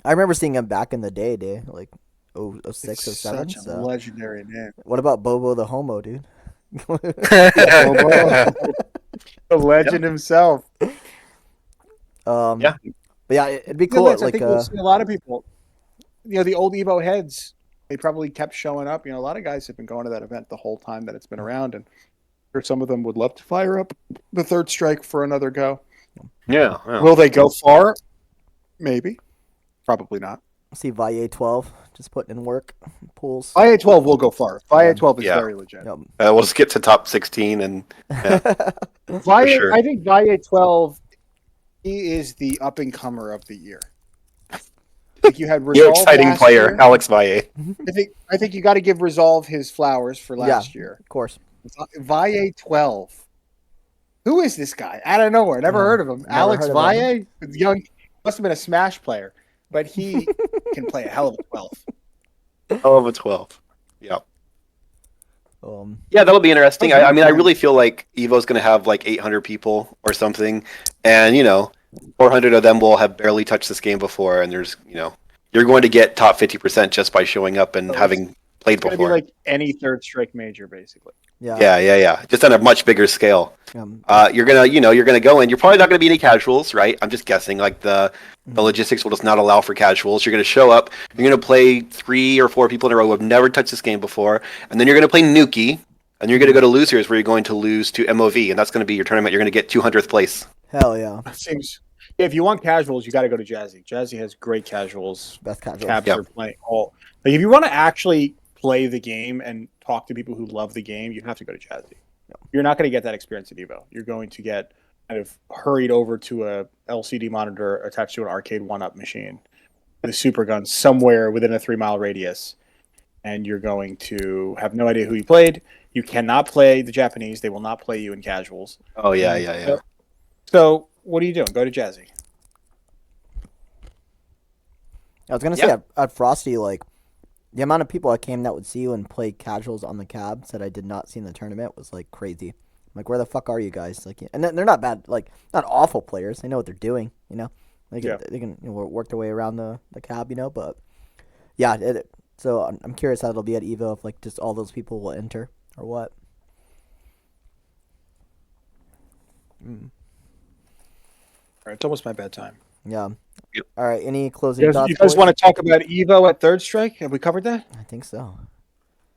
I remember seeing him back in the day, like 06 or It's 07. such a So. legendary name. What about Bobo the Homo, dude? The legend himself. Yeah. But yeah, it'd be Yeah, cool. Lance, I Like, think we'll see a lot of people. The old Evo heads, they probably kept showing up. A lot of guys have been going to that event the whole time that it's been around, and I'm sure some of them would love to fire up the Third Strike for another go. yeah. Will they go far? Maybe. Probably not. see Valle 12 just putting in work. Pools. IA-12 will go far. IA-12 is Yeah. very legit. Yep. We'll skip to top 16 and Valle, sure. I think IA-12, he is the up-and-comer of the year. I think you had new Resolve exciting last player, year. Alex Valle. I think you got to give Resolve his flowers for last year. Of course. Valle 12. Who is this guy? Out of nowhere. Never heard of him. never Alex heard of Valle? Must have been a Smash player, but he can play a hell of a 12. Hell of a 12. Yeah. Yeah, that'll be interesting. Okay. I mean, I really feel like Evo's going to have like 800 people or something, and 400 of them will have barely touched this game before, and there's you're going to get top 50% just by showing up and having played It's going to be before. like any Third Strike major, basically. yeah. Just on a much bigger scale. You're gonna go in. You're probably not gonna be any casuals, right? I'm just guessing. Like the logistics will just not allow for casuals. You're gonna show up. You're gonna play 3 or 4 people in a row who have never touched this game before, and then you're gonna play Nuki, and you're gonna go to losers where you're going to lose to MOV, and that's gonna be your tournament. You're gonna get 200th place. Hell yeah. It seems. If you want casuals, you got to go to Jazzy. Jazzy has great casuals. Best casual. Cabs Yep. are playing all. Like if you want to actually play the game and talk to people who love the game, you have to go to Jazzy. You're not going to get that experience at Evo. You're going to get kind of hurried over to a LCD monitor attached to an arcade one-up machine with a super gun somewhere within a 3-mile radius, and you're going to have no idea who you played. You cannot play the Japanese. They will not play you in casuals. Oh yeah. So what are you doing? Go to Jazzy. I was gonna say at Frosty, like the amount of people that came that would see you and play casuals on the cabs that I did not see in the tournament was like crazy. I'm like, where the fuck are you guys? Like, and they're not bad, like not awful players. They know what they're doing, They can work their way around the cab, But yeah, so I'm curious how it'll be at Evo if like just all those people will enter or what. All right, it's almost my bedtime. Yeah. Yep. All right. Any closing You thoughts? guys boys? want to talk about Evo at Third Strike? Have we covered that? I think so.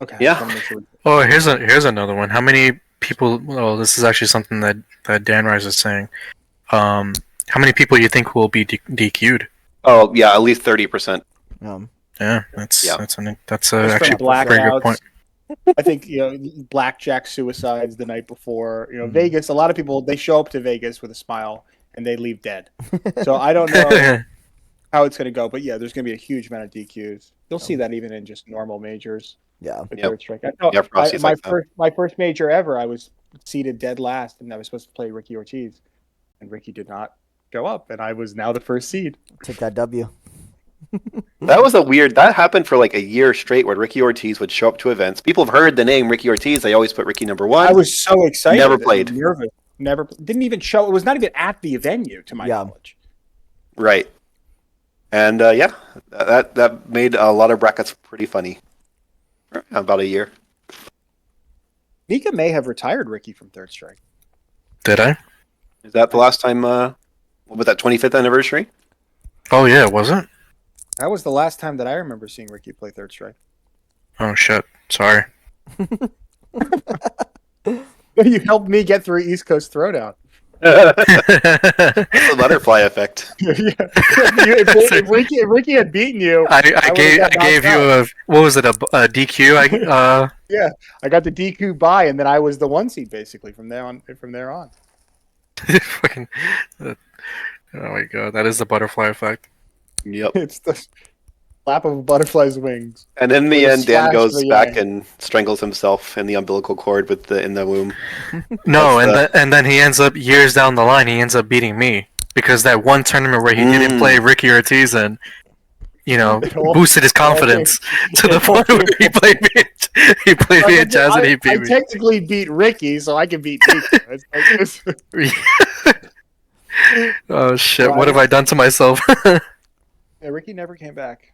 Okay. Yeah. just wanna make sure we- Oh, here's another one. How many people? Oh, this is actually something that Dan Rise is saying. How many people you think will be DQ'd? Oh yeah, at least 30%. Yeah, that's Yeah. that's There's actually some a very good blackouts. point. I think blackjack suicides the night before. Mm-hmm. Vegas. A lot of people they show up to Vegas with a smile and they leave dead. So I don't know how it's going to go, but yeah, there's going to be a huge amount of DQs. You'll see that even in just normal majors. Yeah. With Yep. Third Strike. I know, Yeah, Frosty's my like that. my first major ever, I was seated dead last, and I was supposed to play Ricky Ortiz, and Ricky did not go up, and I was now the first seed. Take that W. That happened for like a year straight where Ricky Ortiz would show up to events. People have heard the name Ricky Ortiz. They always put Ricky number 1. I was so excited. Never and played. Nervous. Never. Didn't even show. It was not even at the venue, to my Yeah. knowledge. Right. And that made a lot of brackets pretty funny. About a year. Nika may have retired Ricky from Third Strike. Did I? Is that the last time? What was that 25th anniversary? Oh yeah, was it? That was the last time that I remember seeing Ricky play Third Strike. Oh shit. Sorry. You helped me get through East Coast Throwdown. The butterfly effect. if Ricky had beaten you, I would've gave got you knocked what was it, a DQ? I got the DQ bye, and then I was the 1 seed basically from there on. Fucking, oh my god, that is the butterfly effect. Yep. It's the flap of a butterfly's wings. And in the With a end, Dan slash goes for the back yang. and strangles himself in the umbilical cord in the womb. No, That's and then he ends up years down the line. He ends up beating me because that one tournament where he didn't play Ricky Ortiz and boosted his confidence to the point where he played me. He played me at Jazz and he I beat me. technically beat Ricky, so I can beat Nika. Oh shit! What have I done to myself? Yeah, Ricky never came back.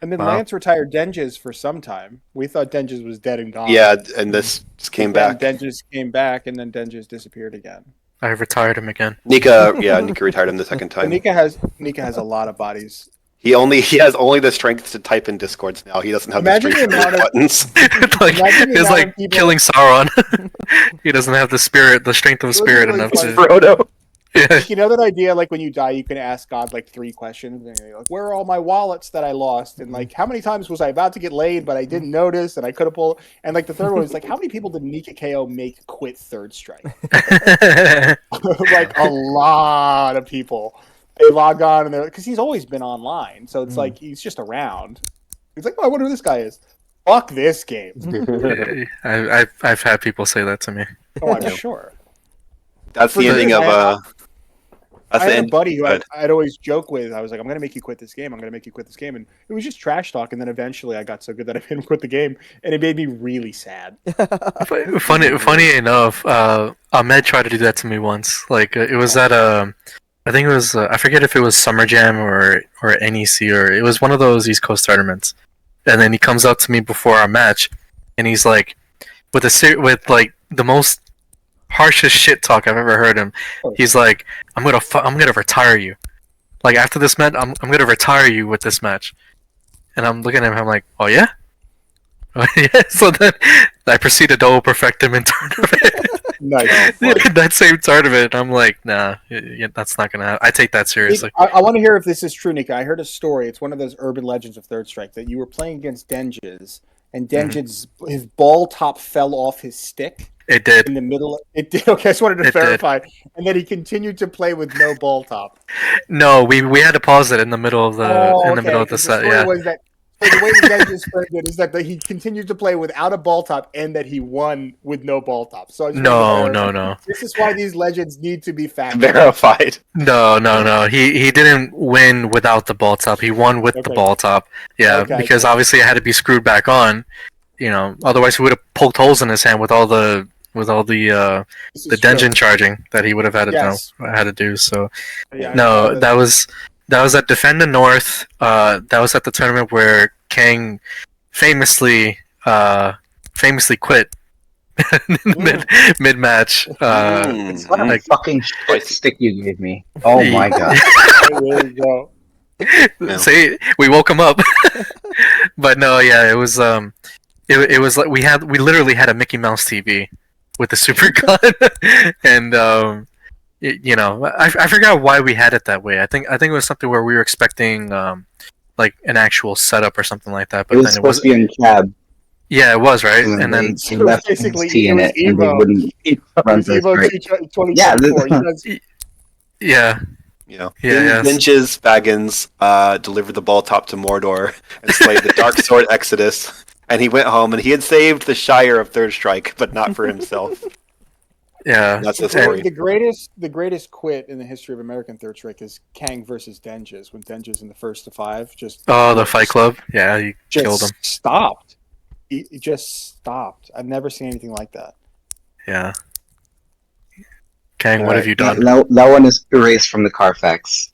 And then Wow. Lance retired Denges for some time. We thought Denges was dead and gone. Yeah, and this just came Then back. Denges came back, and then Denges disappeared again. I retired him again. Nika retired him the second But time. Nika has a lot of bodies. He has only the strength to type in Discords now. He doesn't have Imagine the strength the to amount push of- buttons. Like Imagine the it's amount like of people- killing Sauron. He doesn't have the strength of spirit Literally enough like- to. Frodo. Yeah. You know that idea, like when you die, you can ask God like 3 questions, and you're like, "Where are all my wallets that I lost?" And like, how many times was I about to get laid, but I didn't notice, and I could have pulled. And like the third one was like, how many people did Nika KO make quit Third Strike? Like a lot of people. They log on and they're because he's always been online, so it's like he's just around. He's like, "Oh, I wonder who this guy is." Fuck this game. I've had people say that to me. Oh, I'm sure. That's the For ending me, of That's I the had a end. buddy who Good. I'd always joke with. I was like, I'm going to make you quit this game. I'm going to make you quit this game. And it was just trash talk. And then eventually I got so good that I made him quit the game. And it made me really sad. Funny enough, Ahmed tried to do that to me once. Like it was at I think it was I forget if it was Summer Jam or NEC or it was one of those East Coast tournaments. And then he comes up to me before our match, and he's like, with like the most harshest shit talk I've ever heard him. He's like, I'm gonna retire you. Like after this match, I'm gonna retire you with this match. And I'm looking at him, I'm like, oh yeah. Yeah, so then I proceeded to perfect him in tournament. Nice. That same tournament, I'm like, nah, that's not gonna happen. I take that seriously. I want to hear if this is true, Nika. I heard a story. It's one of those urban legends of Third Strike that you were playing against Denges, and Denges, his ball top fell off his stick It did. in the middle. It did. Okay, I just wanted to It did. verify. And then he continued to play with no ball top. No, we had to pause it in the middle of the middle of the 'cause set. story Yeah. was that so the way the Denges framed it is that he continued to play without a ball top and that he won with no ball top. So I just wanted to verify. No. This is why these legends need to be fact. Verified. No. He didn't win without the ball top. He won with the Okay. ball top. Yeah, Okay. because obviously it had to be screwed back on. You know, otherwise he would have poked holes in his hand with all the This the is true. dungeon charging that he would have had to Yes. do. So Yeah, I no, know that was at Defend the North. That was at the tournament where Kang famously quit mid match. What a Like- fucking shit stick you gave me. Oh my god. There you go. Yeah. See, we woke him up. But no, yeah, it was it was like we literally had a Mickey Mouse TV with the super gun, and you know, I forgot why we had it that way. I think it was something where we were expecting like an actual setup or something like that, It but was then it supposed was to be in cab, yeah, it was right, and and then they left Basically, NXT in it was it, and they Evo. wouldn't It run was Third Evo Strike. 2024. Yeah, yeah, You know, Yeah, yes. Dinges Baggins delivered the ball top to Mordor and slayed the Dark Sword Exodus. And he went home and he had saved the Shire of Third Strike, but not for himself. yeah. That's the So story. the greatest quit in the history of American Third Strike is Kang versus Denges, when Denges in the first to 5 just Oh, the Fight Club. Yeah, you killed him. just stopped. He just stopped. I've never seen anything like that. Yeah. Kang, what have you done? That one is erased from the Carfax.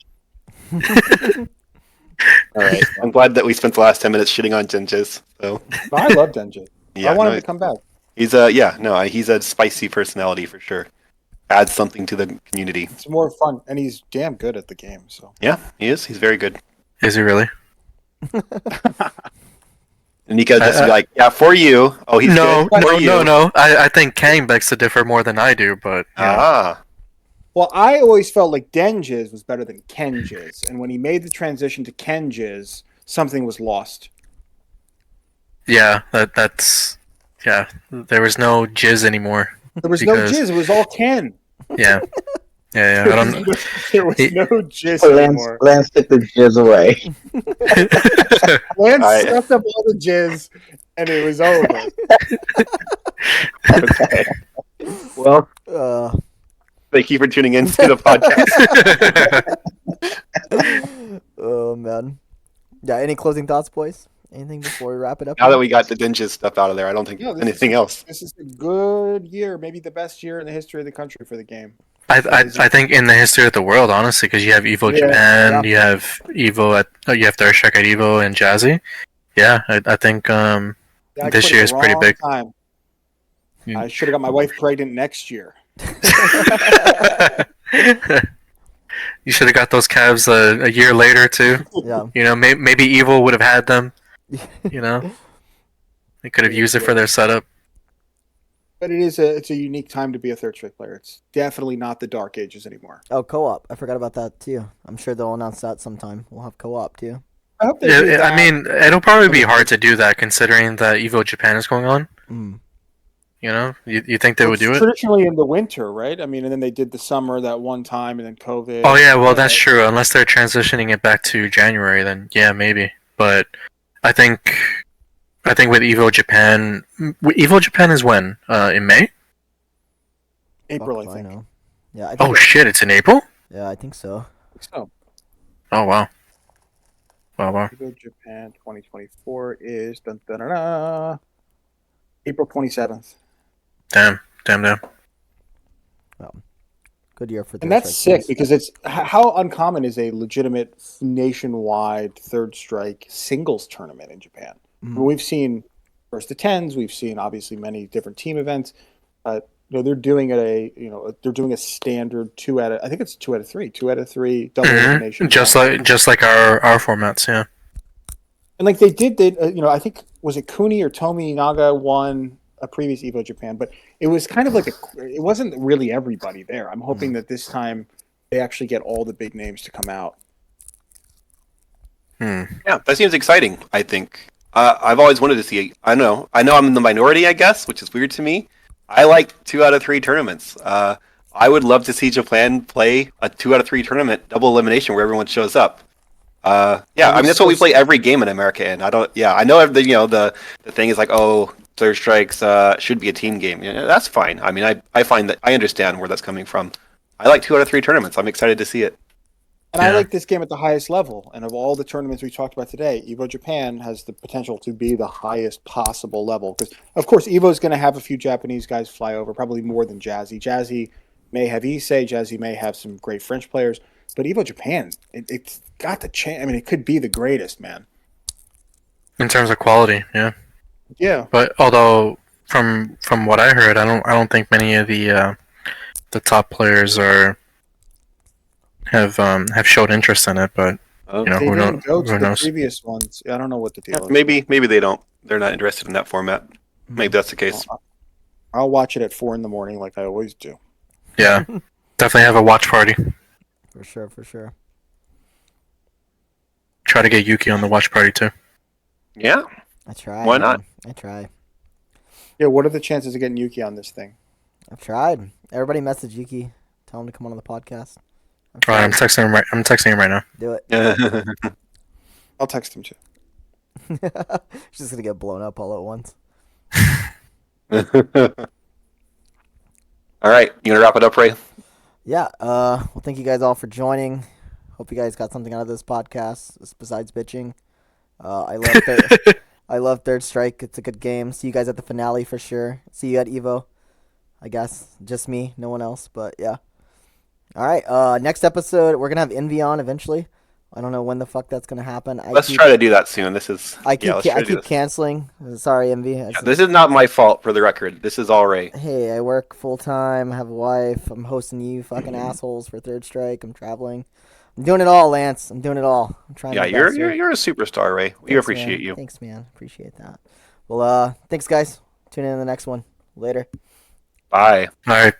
All right. I'm glad that we spent the last 10 minutes shitting on Dinges. So But I love Denges. yeah, I want no, him to come back. he's he's a spicy personality for sure. Adds something to the community. It's more fun, and he's damn good at the game. So Yeah, he is. He's very good. Is he really? And Nika just be like, yeah, for you. Oh, he's No, good. For you. no. I think Kang begs to differ more than I do, but yeah. Ah, well, I always felt like Denges was better than Kenjiz, and when he made the transition to Kenjiz, something was lost. Yeah, that's yeah. There was no jizz anymore. There was Because- no Jizz; it was all Ken. Yeah, yeah. I don't. There was He- no Jizz Lance, anymore. Lance took the jizz away. Lance Alright. sucked up all the Jizz, and it was over. okay. Well, thank you for tuning in to the podcast. Oh man. Yeah. Any closing thoughts, boys? Anything before we wrap it up? Now that we got the Dinges stuff out of there, I don't think Yeah, this anything else. This is a good year, maybe the best year in the history of the country for the game. I think in the history of the world, honestly, because you have Evo Yeah, Japan, you have Evo you have Third Strike at Evo and Jazzy. Yeah, I think Yeah, I This quit year at is the pretty wrong big. Time. Mm. I should have got my wife pregnant next year. you should have got those calves a year later too. Yeah. You know, maybe Evo would have had them. You know, they could have used it for their setup. But it's a unique time to be a Third Strike player. It's definitely not the Dark Ages anymore. Oh, co-op. I forgot about that too. I'm sure they'll announce that sometime. We'll have co-op too. I hope they do Yeah, that. I mean, it'll probably be hard to do that considering that Evo Japan is going on. Mm. You know, you think they would It's do it? traditionally in the winter, right? I mean, and then they did the summer that one time, and then COVID. Oh yeah, well that's true. Unless they're transitioning it back to January, then yeah, maybe. But I think with Evo Japan is when in May. April, Fuck I if think. know. Yeah. I think Oh shit, it's in April. Yeah, I think so. So, Oh wow. Wow. Evo Japan 2024 is April 27th. Damn. Good year for And Third that's Strike sick because it's how uncommon is a legitimate nationwide Third Strike singles tournament in Japan. Mhm. We've seen first to tens, we've seen obviously many different team events. They're doing they're doing a standard I think it's 2 out of 3 double elimination. Just like our formats, yeah. And like I think was it Kuni or Tomi Naga won a previous Evo Japan, but it was kind of like it wasn't really everybody there. I'm hoping that this time they actually get all the big names to come out. Yeah, that seems exciting. I think I've always wanted to see. I know I'm in the minority, I guess, which is weird to me. I like 2 out of 3 tournaments. I would love to see Japan play a 2 out of 3 tournament double elimination where everyone shows up. Yeah, I mean that's what we play every game in America. And I don't. Yeah, I know the thing is like, oh, Third Strikes should be a team game. Yeah, that's fine. I mean, I find that I understand where that's coming from. I like 2 out of 3 tournaments. I'm excited to see it. And I Yeah. like this game at the highest level. And of all the tournaments we talked about today, Evo Japan has the potential to be the highest possible level. Because, of course, Evo is going to have a few Japanese guys fly over, probably more than Jazzy. Jazzy may have Issei, Jazzy may have some great French players. But Evo Japan, it's got the chance. I mean, it could be the greatest, man. In terms of quality, yeah. Yeah. But although from what I heard, I don't think many of the top players have showed interest in it. But Oh. you know, They who didn't knows? go to Who the knows? previous ones. I don't know what the deal is. Maybe they don't. They're not interested in that format. Maybe that's the case. I'll watch it at 4 in the morning like I always do. Yeah, definitely have a watch party. For sure. Try to get Yuki on the watch party too. Yeah. I try. Why man. not? I try. Yeah, what are the chances of getting Yuki on this thing? I've tried. Everybody message Yuki. Tell him to come on the podcast. I've All right, I'm tried. texting him. I'm texting him right now. Do it. I'll text him too. She's just gonna get blown up all at once. All right, you gonna wrap it up, Ray? Yeah. Well, thank you guys all for joining. Hope you guys got something out of this podcast besides bitching. I love Third Strike. It's a good game. See you guys at the finale for sure. See you at Evo. I guess just me, no one else. But yeah. All right. Next episode, we're gonna have Envy on eventually. I don't know when the fuck that's gonna happen. Let's try to do that soon. This is I keep let's try I to do keep this. canceling. Sorry, Envy. Yeah, this is not my fault, for the record. This is all Ray. Hey, I work full time. I have a wife. I'm hosting you fucking assholes for Third Strike. I'm traveling. I'm doing it all, Lance. I'm doing it all. I'm trying. Yeah, my best here. you're a superstar, Ray. We Thanks, appreciate man. you. Thanks, man. Appreciate that. Well, thanks, guys. Tune in to the next one. Later. Bye. All right.